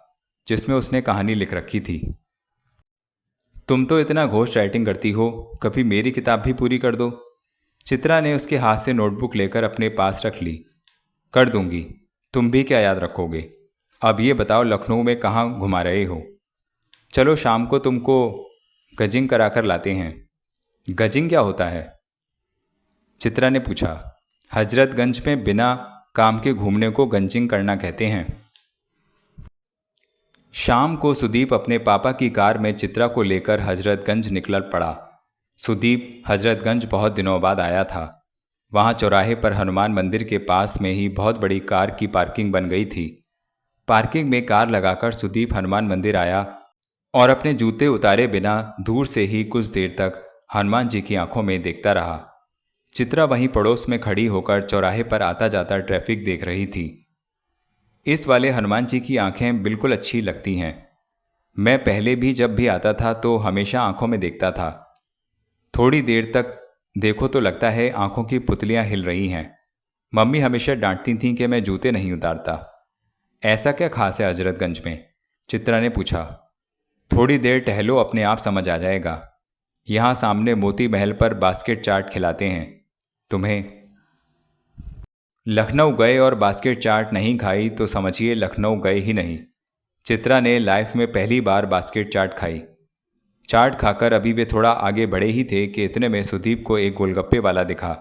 जिसमें उसने कहानी लिख रखी थी। तुम तो इतना घोस्ट राइटिंग करती हो, कभी मेरी किताब भी पूरी कर दो। चित्रा ने उसके हाथ से नोटबुक लेकर अपने पास रख ली। कर दूंगी, तुम भी क्या याद रखोगे। अब ये बताओ लखनऊ में कहाँ घुमा रहे हो? चलो शाम को तुमको गजिंग कराकर लाते हैं। गजिंग क्या होता है? चित्रा ने पूछा। हजरतगंज में बिना काम के घूमने को गंजिंग करना कहते हैं। शाम को सुदीप अपने पापा की कार में चित्रा को लेकर हजरतगंज निकल पड़ा। सुदीप हजरतगंज बहुत दिनों बाद आया था। वहाँ चौराहे पर हनुमान मंदिर के पास में ही बहुत बड़ी कार की पार्किंग बन गई थी। पार्किंग में कार लगाकर सुदीप हनुमान मंदिर आया और अपने जूते उतारे बिना दूर से ही कुछ देर तक हनुमान जी की आंखों में देखता रहा। चित्रा वहीं पड़ोस में खड़ी होकर चौराहे पर आता जाता ट्रैफिक देख रही थी। इस वाले हनुमान जी की आंखें बिल्कुल अच्छी लगती हैं। मैं पहले भी जब भी आता था तो हमेशा आंखों में देखता था। थोड़ी देर तक देखो तो लगता है आंखों की पुतलियां हिल रही हैं। मम्मी हमेशा डांटती थीं कि मैं जूते नहीं उतारता। ऐसा क्या खास है हजरतगंज में? चित्रा ने पूछा। थोड़ी देर टहलो, अपने आप समझ आ जाएगा। यहाँ सामने मोती महल पर बास्केट चाट खिलाते हैं तुम्हें। लखनऊ गए और बास्केट चाट नहीं खाई तो समझिए लखनऊ गए ही नहीं। चित्रा ने लाइफ में पहली बार बास्केट चाट खाई। चाट खाकर अभी वे थोड़ा आगे बढ़े ही थे कि इतने में सुदीप को एक गोलगप्पे वाला दिखा।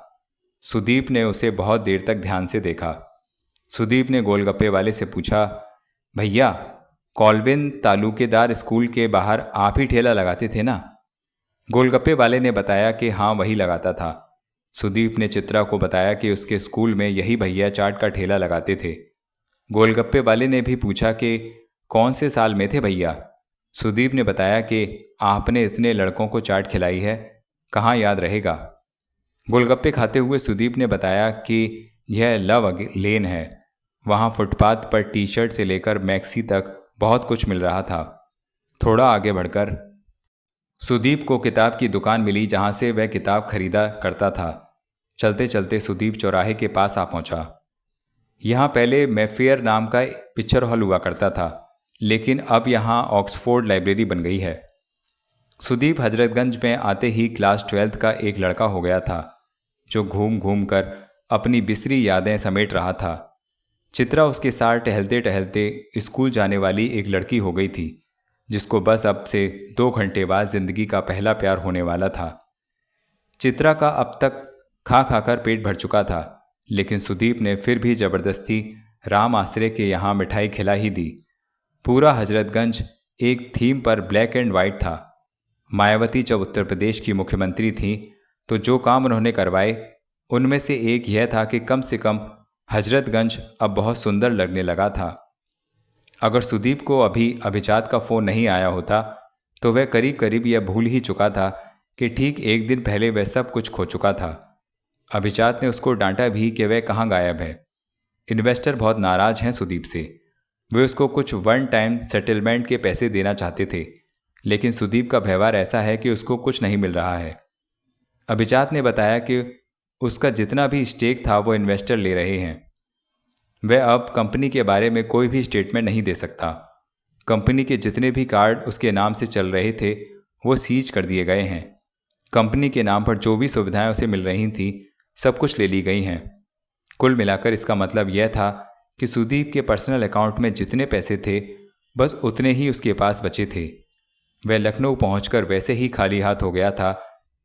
सुदीप ने उसे बहुत देर तक ध्यान से देखा। सुदीप ने गोलगप्पे वाले से पूछा, भैया कॉल्विन तालुकेदार स्कूल के बाहर आप ही ठेला लगाते थे ना? गोलगप्पे वाले ने बताया कि हाँ वही लगाता था। सुदीप ने चित्रा को बताया कि उसके स्कूल में यही भैया चाट का ठेला लगाते थे। गोलगप्पे वाले ने भी पूछा कि कौन से साल में थे भैया? सुदीप ने बताया कि आपने इतने लड़कों को चाट खिलाई है, कहाँ याद रहेगा। गोलगप्पे खाते हुए सुदीप ने बताया कि यह लव लेन है। वहाँ फुटपाथ पर टी शर्ट से लेकर मैक्सी तक बहुत कुछ मिल रहा था। थोड़ा आगे बढ़कर सुदीप को किताब की दुकान मिली जहाँ से वह किताब खरीदा करता था। चलते चलते सुदीप चौराहे के पास आ पहुँचा। यहाँ पहले मैफेयर नाम का पिक्चर हॉल हुआ करता था, लेकिन अब यहाँ ऑक्सफोर्ड लाइब्रेरी बन गई है। सुदीप हजरतगंज में आते ही क्लास 12th का एक लड़का हो गया था, जो घूम घूम कर अपनी बिसरी यादें समेट रहा था। चित्रा उसके साथ टहलते टहलते स्कूल जाने वाली एक लड़की हो गई थी, जिसको बस अब से 2 घंटे बाद जिंदगी का पहला प्यार होने वाला था। चित्रा का अब तक खा खाकर पेट भर चुका था, लेकिन सुदीप ने फिर भी जबरदस्ती राम आश्रय के यहाँ मिठाई खिला ही दी। पूरा हजरतगंज एक थीम पर ब्लैक एंड वाइट था। मायावती जब उत्तर प्रदेश की मुख्यमंत्री थी तो जो काम उन्होंने करवाए उनमें से एक यह था कि कम से कम हजरतगंज अब बहुत सुंदर लगने लगा था। अगर सुदीप को अभी अभिजात का फ़ोन नहीं आया होता तो वह करीब करीब यह भूल ही चुका था कि ठीक एक दिन पहले वह सब कुछ खो चुका था। अभिजात ने उसको डांटा भी कि वह कहाँ गायब है। इन्वेस्टर बहुत नाराज हैं सुदीप से। वे उसको कुछ 1 टाइम सेटलमेंट के पैसे देना चाहते थे, लेकिन सुदीप का व्यवहार ऐसा है कि उसको कुछ नहीं मिल रहा है। अभिजात ने बताया कि उसका जितना भी स्टेक था वो इन्वेस्टर ले रहे हैं। वह अब कंपनी के बारे में कोई भी स्टेटमेंट नहीं दे सकता। कंपनी के जितने भी कार्ड उसके नाम से चल रहे थे वो सीज कर दिए गए हैं। कंपनी के नाम पर जो भी सुविधाएं उसे मिल रही थी सब कुछ ले ली गई हैं। कुल मिलाकर इसका मतलब यह था कि सुदीप के पर्सनल अकाउंट में जितने पैसे थे बस उतने ही उसके पास बचे थे। वह लखनऊ पहुंचकर वैसे ही खाली हाथ हो गया था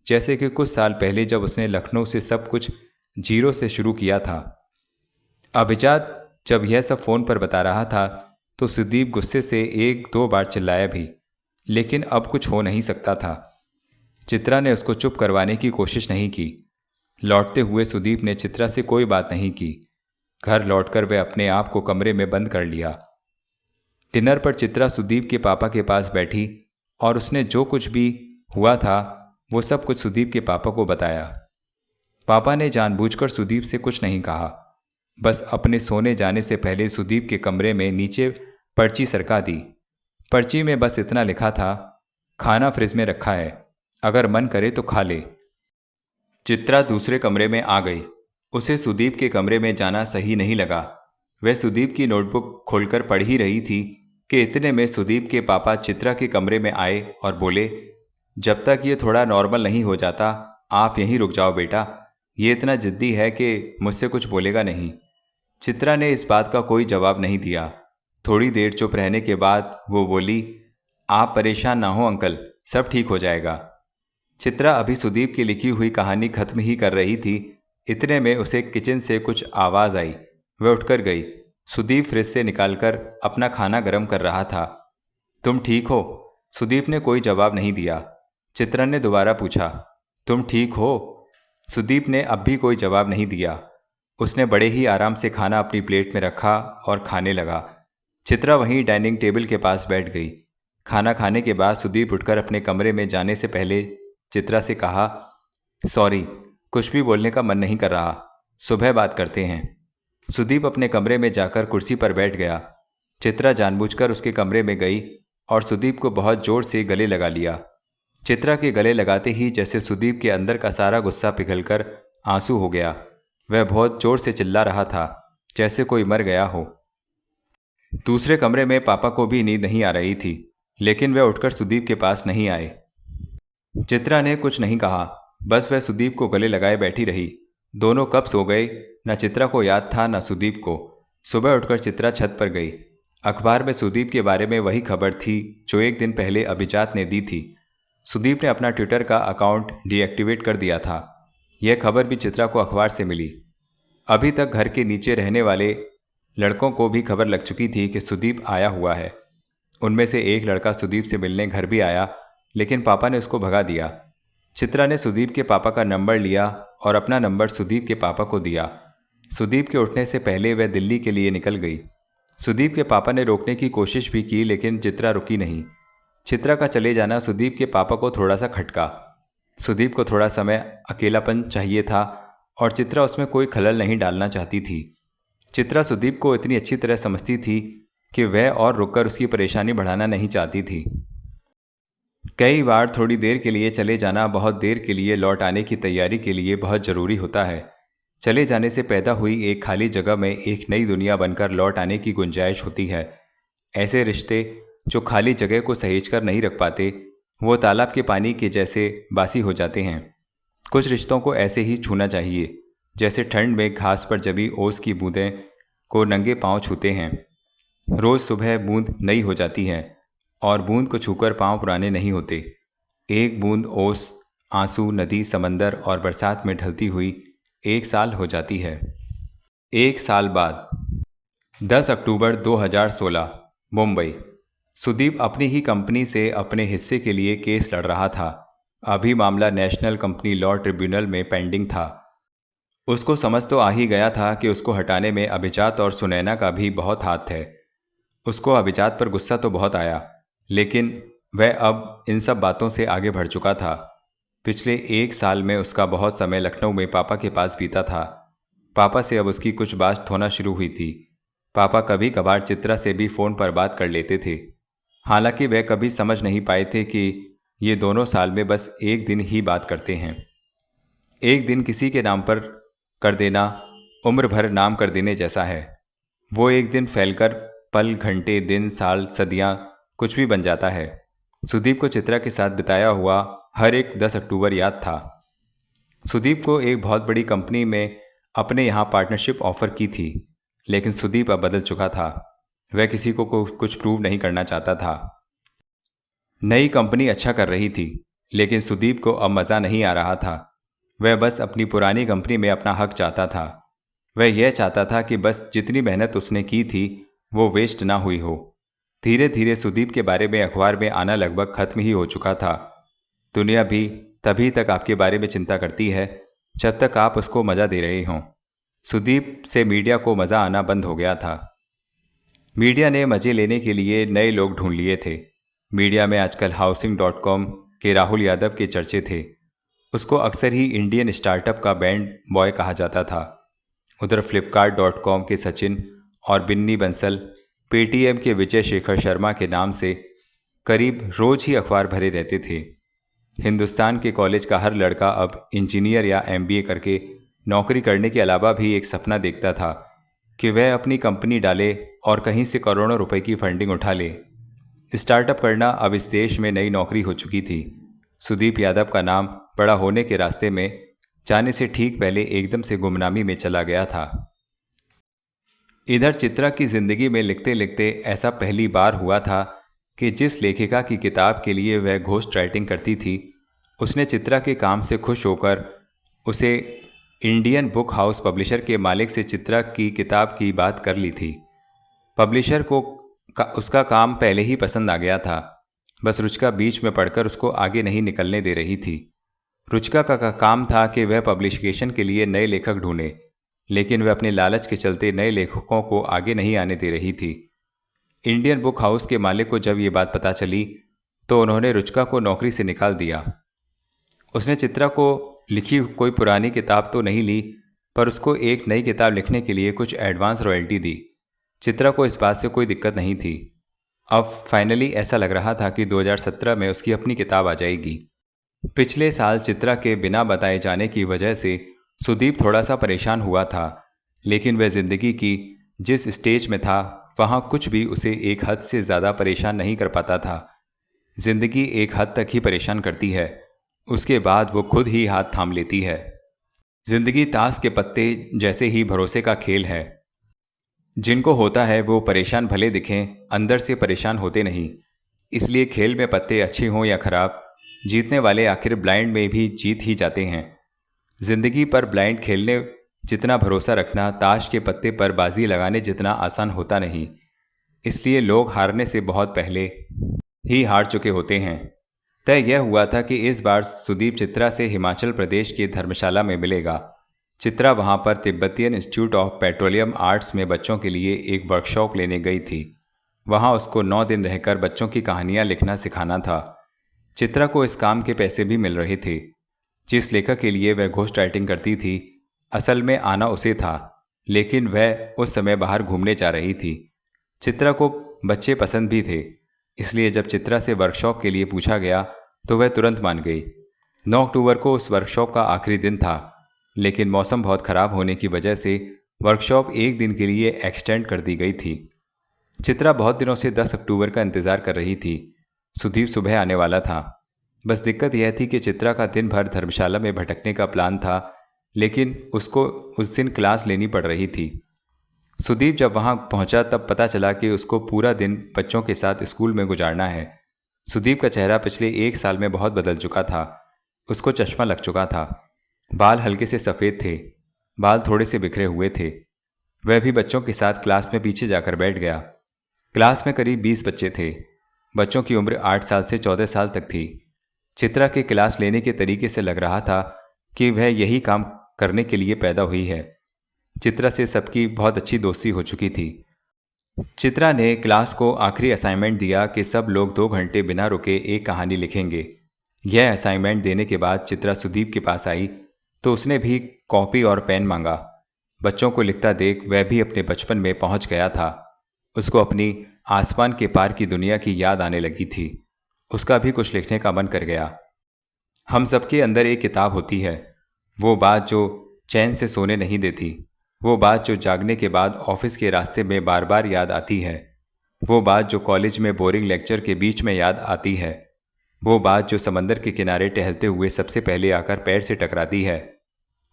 जैसे कि कुछ साल पहले जब उसने लखनऊ से सब कुछ जीरो से शुरू किया था। अभिजात जब यह सब फ़ोन पर बता रहा था तो सुदीप गुस्से से 1-2 बार चिल्लाया भी, लेकिन अब कुछ हो नहीं सकता था। चित्रा ने उसको चुप करवाने की कोशिश नहीं की। लौटते हुए सुदीप ने चित्रा से कोई बात नहीं की। घर लौटकर वह अपने आप को कमरे में बंद कर लिया। डिनर पर चित्रा सुदीप के पापा के पास बैठी और उसने जो कुछ भी हुआ था वो सब कुछ सुदीप के पापा को बताया। पापा ने जानबूझकर सुदीप से कुछ नहीं कहा, बस अपने सोने जाने से पहले सुदीप के कमरे में नीचे पर्ची सरका दी। पर्ची में बस इतना लिखा था, खाना फ्रिज में रखा है, अगर मन करे तो खा ले। चित्रा दूसरे कमरे में आ गई। उसे सुदीप के कमरे में जाना सही नहीं लगा। वह सुदीप की नोटबुक खोलकर पढ़ ही रही थी कि इतने में सुदीप के पापा चित्रा के कमरे में आए और बोले, जब तक ये थोड़ा नॉर्मल नहीं हो जाता आप यहीं रुक जाओ बेटा, ये इतना जिद्दी है कि मुझसे कुछ बोलेगा नहीं। चित्रा ने इस बात का कोई जवाब नहीं दिया। थोड़ी देर चुप रहने के बाद वो बोली, आप परेशान ना हो अंकल, सब ठीक हो जाएगा। चित्रा अभी सुदीप की लिखी हुई कहानी खत्म ही कर रही थी। इतने में उसे किचन से कुछ आवाज़ आई। वह उठकर गई। सुदीप फ्रिज से निकालकर अपना खाना गर्म कर रहा था। तुम ठीक हो? सुदीप ने कोई जवाब नहीं दिया। चित्रा ने दोबारा पूछा, तुम ठीक हो? सुदीप ने अब भी कोई जवाब नहीं दिया। उसने बड़े ही आराम से खाना अपनी प्लेट में रखा और खाने लगा। चित्रा वहीं डाइनिंग टेबल के पास बैठ गई। खाना खाने के बाद सुदीप उठकर अपने कमरे में जाने से पहले चित्रा से कहा, सॉरी, कुछ भी बोलने का मन नहीं कर रहा, सुबह बात करते हैं। सुदीप अपने कमरे में जाकर कुर्सी पर बैठ गया। चित्रा जानबूझकर उसके कमरे में गई और सुदीप को बहुत जोर से गले लगा लिया। चित्रा के गले लगाते ही जैसे सुदीप के अंदर का सारा गुस्सा पिघलकर आंसू हो गया। वह बहुत जोर से चिल्ला रहा था, जैसे कोई मर गया हो। दूसरे कमरे में पापा को भी नींद नहीं आ रही थी, लेकिन वह उठकर सुदीप के पास नहीं आए। चित्रा ने कुछ नहीं कहा, बस वह सुदीप को गले लगाए बैठी रही। दोनों कब सो गए, न चित्रा को याद था न सुदीप को। सुबह उठकर चित्रा छत पर गई। अखबार में सुदीप के बारे में वही खबर थी जो एक दिन पहले अभिजात ने दी थी। सुदीप ने अपना ट्विटर का अकाउंट डीएक्टिवेट कर दिया था। यह खबर भी चित्रा को अखबार से मिली। अभी तक घर के नीचे रहने वाले लड़कों को भी खबर लग चुकी थी कि सुदीप आया हुआ है। उनमें से एक लड़का सुदीप से मिलने घर भी आया, लेकिन पापा ने उसको भगा दिया। चित्रा ने सुदीप के पापा का नंबर लिया और अपना नंबर सुदीप के पापा को दिया। सुदीप के उठने से पहले वह दिल्ली के लिए निकल गई। सुदीप के पापा ने रोकने की कोशिश भी की, लेकिन चित्रा रुकी नहीं। चित्रा का चले जाना सुदीप के पापा को थोड़ा सा खटका। सुदीप को थोड़ा समय अकेलापन चाहिए था और चित्रा उसमें कोई खलल नहीं डालना चाहती थी। चित्रा सुदीप को इतनी अच्छी तरह समझती थी कि वह और रुककर उसकी परेशानी बढ़ाना नहीं चाहती थी। कई बार थोड़ी देर के लिए चले जाना बहुत देर के लिए लौट आने की तैयारी के लिए बहुत ज़रूरी होता है। चले जाने से पैदा हुई एक खाली जगह में एक नई दुनिया बनकर लौट आने की गुंजाइश होती है। ऐसे रिश्ते जो खाली जगह को सहेज कर नहीं रख पाते, वो तालाब के पानी के जैसे बासी हो जाते हैं। कुछ रिश्तों को ऐसे ही छूना चाहिए, जैसे ठंड में घास पर जमी ओस की बूंदें को नंगे पांव छूते हैं। रोज़ सुबह बूंद नई हो जाती है और बूंद को छूकर पांव पुराने नहीं होते। एक बूंद ओस, आंसू, नदी, समंदर और बरसात में ढलती हुई एक साल हो जाती है। एक साल बाद 10 अक्टूबर 2016 मुंबई। सुदीप अपनी ही कंपनी से अपने हिस्से के लिए केस लड़ रहा था। अभी मामला नेशनल कंपनी लॉ ट्रिब्यूनल में पेंडिंग था। उसको समझ तो आ ही गया था कि उसको हटाने में अभिजात और सुनैना का भी बहुत हाथ है। उसको अभिजात पर गुस्सा तो बहुत आया, लेकिन वह अब इन सब बातों से आगे बढ़ चुका था। पिछले एक साल में उसका बहुत समय लखनऊ में पापा के पास बीता था। पापा से अब उसकी कुछ बात होना शुरू हुई थी। पापा कभी कभार चित्रा से भी फ़ोन पर बात कर लेते थे। हालांकि वह कभी समझ नहीं पाए थे कि ये दोनों साल में बस एक दिन ही बात करते हैं। एक दिन किसी के नाम पर कर देना उम्र भर नाम कर देने जैसा है। वो एक दिन फैलकर पल, घंटे, दिन, साल, सदियां कुछ भी बन जाता है। सुदीप को चित्रा के साथ बिताया हुआ हर एक 10 अक्टूबर याद था। सुदीप को एक बहुत बड़ी कंपनी में अपने यहाँ पार्टनरशिप ऑफर की थी, लेकिन सुदीप अब बदल चुका था। वह किसी को कुछ प्रूव नहीं करना चाहता था। नई कंपनी अच्छा कर रही थी, लेकिन सुदीप को अब मज़ा नहीं आ रहा था। वह बस अपनी पुरानी कंपनी में अपना हक चाहता था। वह यह चाहता था कि बस जितनी मेहनत उसने की थी वो वेस्ट ना हुई हो। धीरे धीरे सुदीप के बारे में अखबार में आना लगभग खत्म ही हो चुका था। दुनिया भी तभी तक आपके बारे में चिंता करती है जब तक आप उसको मज़ा दे रहे हों। सुदीप से मीडिया को मज़ा आना बंद हो गया था। मीडिया ने मज़े लेने के लिए नए लोग ढूंढ लिए थे। मीडिया में आजकल हाउसिंग.com के राहुल यादव के चर्चे थे। उसको अक्सर ही इंडियन स्टार्टअप का बैंड बॉय कहा जाता था। उधर फ्लिपकार्ट.com के सचिन और बिन्नी बंसल, पेटीएम के विजय शेखर शर्मा के नाम से करीब रोज ही अखबार भरे रहते थे। हिंदुस्तान के कॉलेज का हर लड़का अब इंजीनियर या एमबीए करके नौकरी करने के अलावा भी एक सपना देखता था कि वह अपनी कंपनी डाले और कहीं से करोड़ों रुपए की फंडिंग उठा ले। स्टार्टअप करना अब इस देश में नई नौकरी हो चुकी थी। सुदीप यादव का नाम बड़ा होने के रास्ते में जाने से ठीक पहले एकदम से गुमनामी में चला गया था। इधर चित्रा की जिंदगी में लिखते लिखते ऐसा पहली बार हुआ था कि जिस लेखिका की किताब के लिए वह घोस्ट राइटिंग करती थी, उसने चित्रा के काम से खुश होकर उसे इंडियन बुक हाउस पब्लिशर के मालिक से चित्रा की किताब की बात कर ली थी। पब्लिशर को उसका काम पहले ही पसंद आ गया था। बस रुचिका बीच में पढ़कर उसको आगे नहीं निकलने दे रही थी। रुचिका का काम था कि वह पब्लिकेशन के लिए नए लेखक ढूंढे, लेकिन वह अपने लालच के चलते नए लेखकों को आगे नहीं आने दे रही थी। इंडियन बुक हाउस के मालिक को जब ये बात पता चली तो उन्होंने रुचिका को नौकरी से निकाल दिया। उसने चित्रा को लिखी कोई पुरानी किताब तो नहीं ली, पर उसको एक नई किताब लिखने के लिए कुछ एडवांस रॉयल्टी दी। चित्रा को इस बात से कोई दिक्कत नहीं थी। अब फाइनली ऐसा लग रहा था कि 2017 में उसकी अपनी किताब आ जाएगी। पिछले साल चित्रा के बिना बताए जाने की वजह से सुदीप थोड़ा सा परेशान हुआ था, लेकिन वह जिंदगी की जिस स्टेज में था वहाँ कुछ भी उसे एक हद से ज़्यादा परेशान नहीं कर पाता था। जिंदगी एक हद तक ही परेशान करती है, उसके बाद वो खुद ही हाथ थाम लेती है। जिंदगी ताश के पत्ते जैसे ही भरोसे का खेल है। जिनको होता है वो परेशान भले दिखें, अंदर से परेशान होते नहीं। इसलिए खेल में पत्ते अच्छे हों या खराब, जीतने वाले आखिर ब्लाइंड में भी जीत ही जाते हैं। जिंदगी पर ब्लाइंड खेलने जितना भरोसा रखना ताश के पत्ते पर बाजी लगाने जितना आसान होता नहीं। इसलिए लोग हारने से बहुत पहले ही हार चुके होते हैं। तय यह हुआ था कि इस बार सुदीप चित्रा से हिमाचल प्रदेश के धर्मशाला में मिलेगा। चित्रा वहां पर Tibetan institute of petroleum arts में बच्चों के लिए एक वर्कशॉप लेने गई थी। वहां उसको 9 दिन रहकर बच्चों की कहानियां लिखना सिखाना था। चित्रा को इस काम के पैसे भी मिल रहे थे। जिस लेखक के लिए वह घोस्ट राइटिंग करती थी, असल में आना उसे था, लेकिन वह उस समय बाहर घूमने जा रही थी। चित्रा को बच्चे पसंद भी थे, इसलिए जब चित्रा से वर्कशॉप के लिए पूछा गया तो वह तुरंत मान गई। 9 अक्टूबर को उस वर्कशॉप का आखिरी दिन था, लेकिन मौसम बहुत ख़राब होने की वजह से वर्कशॉप एक दिन के लिए एक्सटेंड कर दी गई थी। चित्रा बहुत दिनों से 10 अक्टूबर का इंतज़ार कर रही थी। सुदीप सुबह आने वाला था। बस दिक्कत यह थी कि चित्रा का दिन भर धर्मशाला में भटकने का प्लान था, लेकिन उसको उस दिन क्लास लेनी पड़ रही थी। सुदीप जब वहां पहुंचा तब पता चला कि उसको पूरा दिन बच्चों के साथ स्कूल में गुजारना है। सुदीप का चेहरा पिछले 1 साल में बहुत बदल चुका था। उसको चश्मा लग चुका था। बाल हल्के से सफ़ेद थे, बाल थोड़े से बिखरे हुए थे। वह भी बच्चों के साथ क्लास में पीछे जाकर बैठ गया। क्लास में करीब 20 बच्चे थे। बच्चों की उम्र 8 साल से 14 साल तक थी। चित्रा के क्लास लेने के तरीके से लग रहा था कि वह यही काम करने के लिए पैदा हुई है। चित्रा से सबकी बहुत अच्छी दोस्ती हो चुकी थी। चित्रा ने क्लास को आखिरी असाइनमेंट दिया कि सब लोग 2 घंटे बिना रुके एक कहानी लिखेंगे। यह असाइनमेंट देने के बाद चित्रा सुदीप के पास आई तो उसने भी कॉपी और पेन मांगा। बच्चों को लिखता देख वह भी अपने बचपन में पहुंच गया था। उसको अपनी आसमान के पार की दुनिया की याद आने लगी थी। उसका भी कुछ लिखने का मन कर गया। हम सबके अंदर एक किताब होती है, वो बात जो चैन से सोने नहीं देती, वो बात जो जागने के बाद ऑफिस के रास्ते में बार बार याद आती है, वो बात जो कॉलेज में बोरिंग लेक्चर के बीच में याद आती है, वो बात जो समंदर के किनारे टहलते हुए सबसे पहले आकर पैर से टकराती है,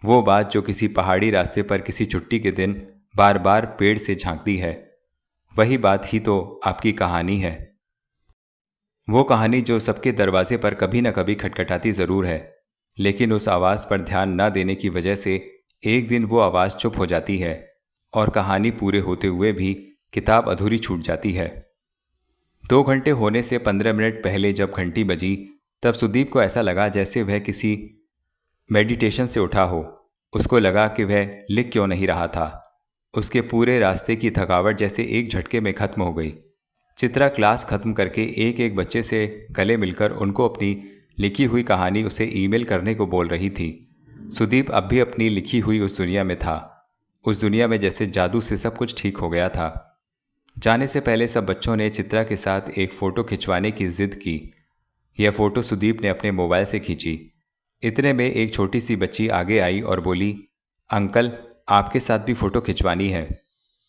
वो बात जो किसी पहाड़ी रास्ते पर किसी छुट्टी के दिन बार बार पेड़ से झांकती है। वही बात ही तो आपकी कहानी है। वो कहानी जो सबके दरवाजे पर कभी न कभी खटखटाती ज़रूर है, लेकिन उस आवाज़ पर ध्यान न देने की वजह से एक दिन वो आवाज़ चुप हो जाती है और कहानी पूरे होते हुए भी किताब अधूरी छूट जाती है। 2 घंटे होने से 15 मिनट पहले जब घंटी बजी तब सुदीप को ऐसा लगा जैसे वह किसी मेडिटेशन से उठा हो। उसको लगा कि वह लिख क्यों नहीं रहा था। उसके पूरे रास्ते की थकावट जैसे एक झटके में खत्म हो गई। चित्रा क्लास खत्म करके एक एक बच्चे से गले मिलकर उनको अपनी लिखी हुई कहानी उसे ईमेल करने को बोल रही थी। सुदीप अब भी अपनी लिखी हुई उस दुनिया में था। उस दुनिया में जैसे जादू से सब कुछ ठीक हो गया था। जाने से पहले सब बच्चों ने चित्रा के साथ एक फ़ोटो खिंचवाने की जिद की। यह फ़ोटो सुदीप ने अपने मोबाइल से खींची। इतने में एक छोटी सी बच्ची आगे आई और बोली, अंकल आपके साथ भी फ़ोटो खिंचवानी है।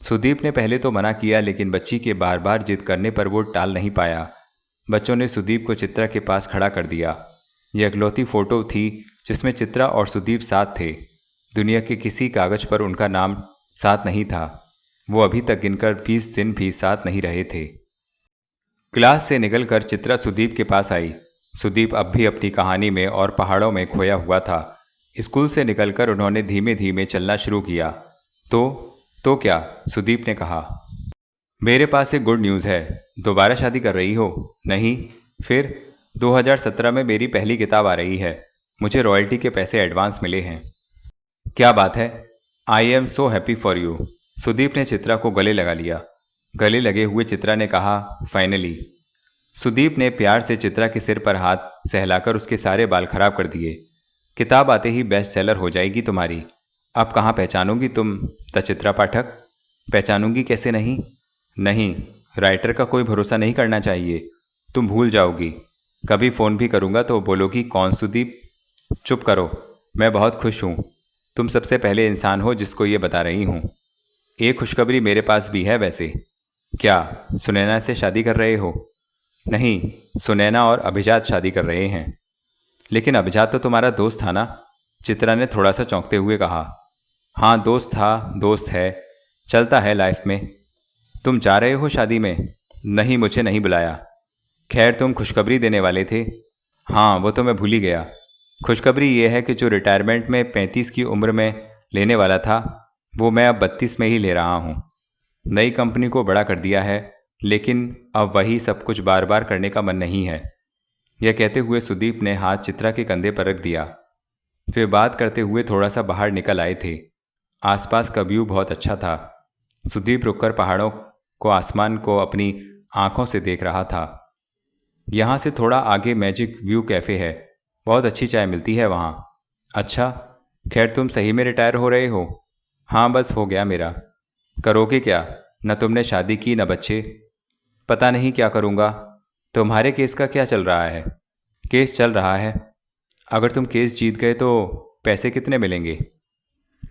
सुदीप ने पहले तो मना किया, लेकिन बच्ची के बार बार जिद करने पर वो टाल नहीं पाया। बच्चों ने सुदीप को चित्रा के पास खड़ा कर दिया। यह इकलौती फ़ोटो थी जिसमें चित्रा और सुदीप साथ थे। दुनिया के किसी कागज़ पर उनका नाम साथ नहीं था। वो अभी तक गिनकर 20 दिन भी साथ नहीं रहे थे। क्लास से निकलकर चित्रा सुदीप के पास आई। सुदीप अब भी अपनी कहानी में और पहाड़ों में खोया हुआ था। स्कूल से निकलकर उन्होंने धीमे धीमे चलना शुरू किया। तो क्या? सुदीप ने कहा। मेरे पास एक गुड न्यूज़ है। दोबारा शादी कर रही हो? नहीं। फिर? 2017 में मेरी पहली किताब आ रही है। मुझे रॉयल्टी के पैसे एडवांस मिले हैं। क्या बात है। I am so happy for you. Sudeep ने चित्रा को गले लगा लिया। गले लगे हुए चित्रा ने कहा, फाइनली। सुदीप ने प्यार से चित्रा के सिर पर हाथ सहलाकर उसके सारे बाल खराब कर दिए। किताब आते ही बेस्ट सेलर हो जाएगी तुम्हारी। अब कहाँ पहचानोगी तुम द चित्रा पाठक? पहचानूंगी कैसे नहीं? नहीं, राइटर का कोई भरोसा नहीं करना चाहिए। तुम भूल जाओगी। कभी फ़ोन भी करूँगा तो बोलोगी, कौन सुदीप? चुप करो। मैं बहुत खुश हूँ। तुम सबसे पहले इंसान हो जिसको ये बता रही हूँ। एक खुशखबरी मेरे पास भी है वैसे। क्या सुनैना से शादी कर रहे हो? नहीं, सुनैना और अभिजात शादी कर रहे हैं। लेकिन अभिजात तो तुम्हारा दोस्त था ना? चित्रा ने थोड़ा सा चौंकते हुए कहा। हाँ, दोस्त था, दोस्त है, चलता है लाइफ में। तुम जा रहे हो शादी में? नहीं, मुझे नहीं बुलाया। खैर, तुम खुशखबरी देने वाले थे। हाँ, वो तो मैं भूल ही गया। खुशखबरी ये है कि जो रिटायरमेंट में 35 की उम्र में लेने वाला था, वो मैं अब 32 में ही ले रहा हूँ। नई कंपनी को बड़ा कर दिया है, लेकिन अब वही सब कुछ बार बार करने का मन नहीं है। यह कहते हुए सुदीप ने हाथ चित्रा के कंधे पर रख दिया। वे बात करते हुए थोड़ा सा बाहर निकल आए थे। आसपास का व्यू बहुत अच्छा था। सुदीप रुककर पहाड़ों को, आसमान को अपनी आंखों से देख रहा था। यहाँ से थोड़ा आगे मैजिक व्यू कैफ़े है। बहुत अच्छी चाय मिलती है वहाँ। अच्छा, खैर तुम सही में रिटायर हो रहे हो? हाँ, बस हो गया मेरा। करोगे क्या? न तुमने शादी की न बच्चे। पता नहीं क्या करूँगा। तुम्हारे केस का क्या चल रहा है? केस चल रहा है। अगर तुम केस जीत गए तो पैसे कितने मिलेंगे?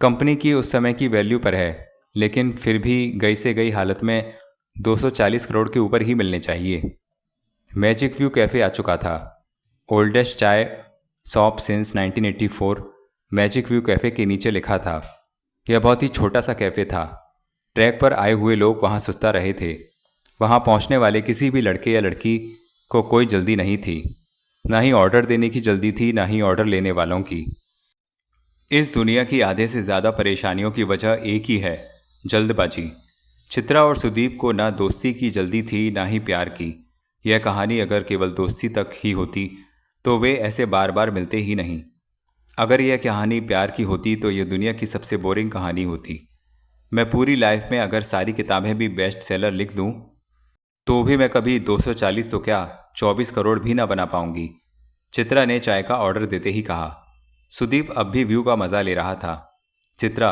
कंपनी की उस समय की वैल्यू पर है, लेकिन फिर भी गई से गई हालत में 240 करोड़ के ऊपर ही मिलने चाहिए। मैजिक व्यू कैफ़े आ चुका था। ओल्डेस्ट चाय shop since 1984 magic view cafe के नीचे लिखा था। यह बहुत ही छोटा सा कैफ़े था। ट्रैक पर आए हुए लोग वहाँ सुस्ता रहे थे। वहाँ पहुँचने वाले किसी भी लड़के या लड़की को कोई जल्दी नहीं थी। ना ही ऑर्डर देने की जल्दी थी, ना ही ऑर्डर लेने वालों की। इस दुनिया की आधे से ज़्यादा परेशानियों की वजह एक ही है, जल्दबाजी। चित्रा और सुदीप को ना दोस्ती की जल्दी थी, ना ही प्यार की। यह कहानी अगर केवल दोस्ती तक ही होती तो वे ऐसे बार बार मिलते ही नहीं। अगर यह कहानी प्यार की होती तो यह दुनिया की सबसे बोरिंग कहानी होती। मैं पूरी लाइफ में अगर सारी किताबें भी बेस्ट सेलर लिख दूं तो भी मैं कभी 240 तो क्या 24 करोड़ भी ना बना पाऊंगी। चित्रा ने चाय का ऑर्डर देते ही कहा। सुदीप अब भी व्यू का मज़ा ले रहा था। चित्रा,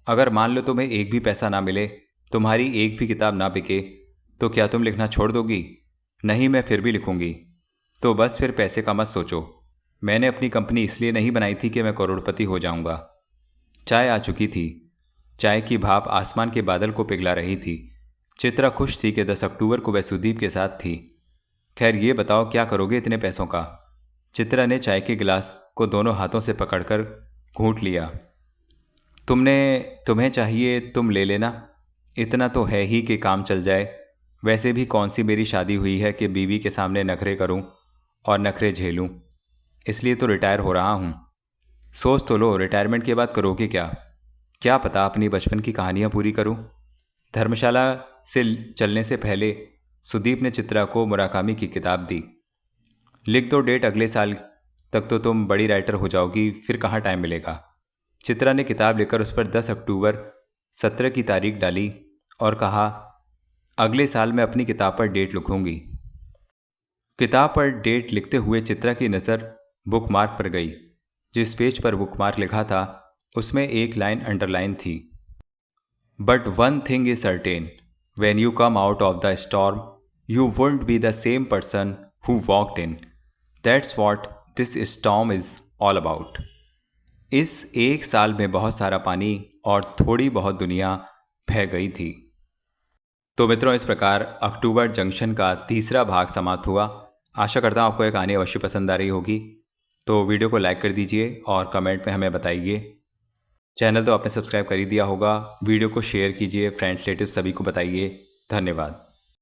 अगर मान लो तुम्हें एक भी पैसा ना मिले, तुम्हारी एक भी किताब ना बिके, तो क्या तुम लिखना छोड़ दोगी? नहीं, मैं फिर भी लिखूंगी। तो बस फिर पैसे का मत सोचो। मैंने अपनी कंपनी इसलिए नहीं बनाई थी कि मैं करोड़पति हो जाऊंगा। चाय आ चुकी थी। चाय की भाप आसमान के बादल को पिघला रही थी। चित्रा खुश थी कि 10 अक्टूबर को वह सुदीप के साथ थी। खैर, ये बताओ क्या करोगे इतने पैसों का? चित्रा ने चाय के गिलास को दोनों हाथों से पकड़कर घूंट लिया। तुम्हें चाहिए तुम ले लेना। इतना तो है ही कि काम चल जाए। वैसे भी कौन सी मेरी शादी हुई है कि बीवी के सामने नखरे करूं और नखरे झेलूं। इसलिए तो रिटायर हो रहा हूं। सोच तो लो, रिटायरमेंट के बाद करोगे क्या? क्या पता अपनी बचपन की कहानियां पूरी करूं। धर्मशाला से चलने से पहले सुदीप ने चित्रा को मुराकामी की किताब दी। लिख दो डेट, अगले साल तक तो तुम बड़ी राइटर हो जाओगी, फिर कहाँ टाइम मिलेगा। चित्रा ने किताब लेकर उस पर 10 अक्टूबर 17 की तारीख डाली और कहा, अगले साल मैं अपनी किताब पर डेट लिखूंगी। किताब पर डेट लिखते हुए चित्रा की नज़र बुकमार्क पर गई। जिस पेज पर बुकमार्क लिखा था उसमें एक लाइन अंडरलाइन थी। But one thing is certain, when you come out of the storm you wouldn't be the same person who walked in. That's what this storm is all about. इस एक साल में बहुत सारा पानी और थोड़ी बहुत दुनिया बह गई थी। तो मित्रों, इस प्रकार अक्टूबर जंक्शन का तीसरा भाग समाप्त हुआ। आशा करता हूँ आपको ये कहानी अवश्य पसंद आ रही होगी। तो वीडियो को लाइक कर दीजिए और कमेंट में हमें बताइए। चैनल तो आपने सब्सक्राइब कर ही दिया होगा। वीडियो को शेयर कीजिए, फ्रेंड्स रिलेटिव सभी को बताइए। धन्यवाद।